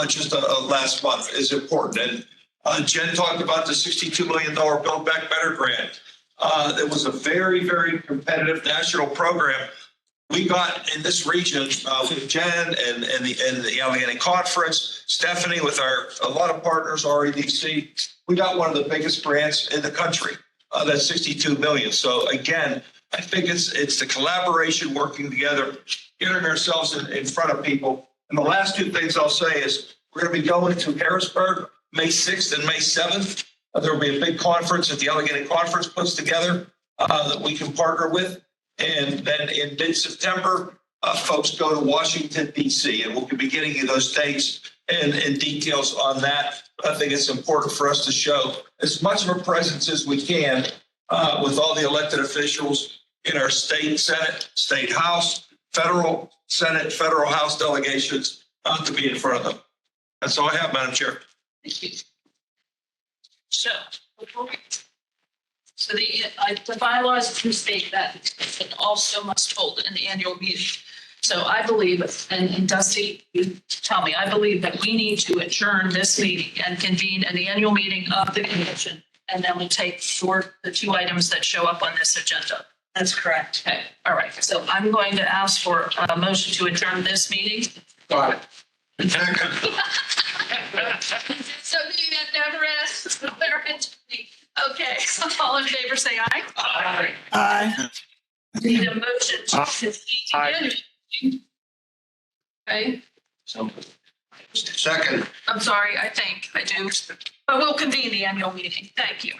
just last month is important. And Jen talked about the $62 million Build Back Better grant. It was a very, very competitive national program. We got in this region with Jen and the Allegheny Conference, Stephanie with a lot of partners, REDC. We got one of the biggest grants in the country. That's $62 million. So again, I think it's the collaboration, working together, getting ourselves in front of people. And the last two things I'll say is we're going to be going to Harrisburg May 6th and May 7th. There will be a big conference that the Allegheny Conference puts together that we can partner with. And then in mid-September, folks go to Washington, D.C., and we'll be getting you those dates and details on that. I think it's important for us to show as much of a presence as we can with all the elected officials in our state Senate, state House, federal Senate, federal House delegations to be in front of them. That's all I have, Madam Chair. Thank you. So the bylaws do state that it also must hold an annual meeting. So I believe, and Dusty, you tell me, I believe that we need to adjourn this meeting and convene an annual meeting of the commission. And then we take for the two items that show up on this agenda. That's correct. Okay, all right. So I'm going to ask for a motion to adjourn this meeting. Got it. Something that never ends. Okay, all in favor, say aye. Aye. Aye. Need a motion to convene. Okay, Second. I'm sorry, I think I do. But we'll convene the annual meeting. Thank you.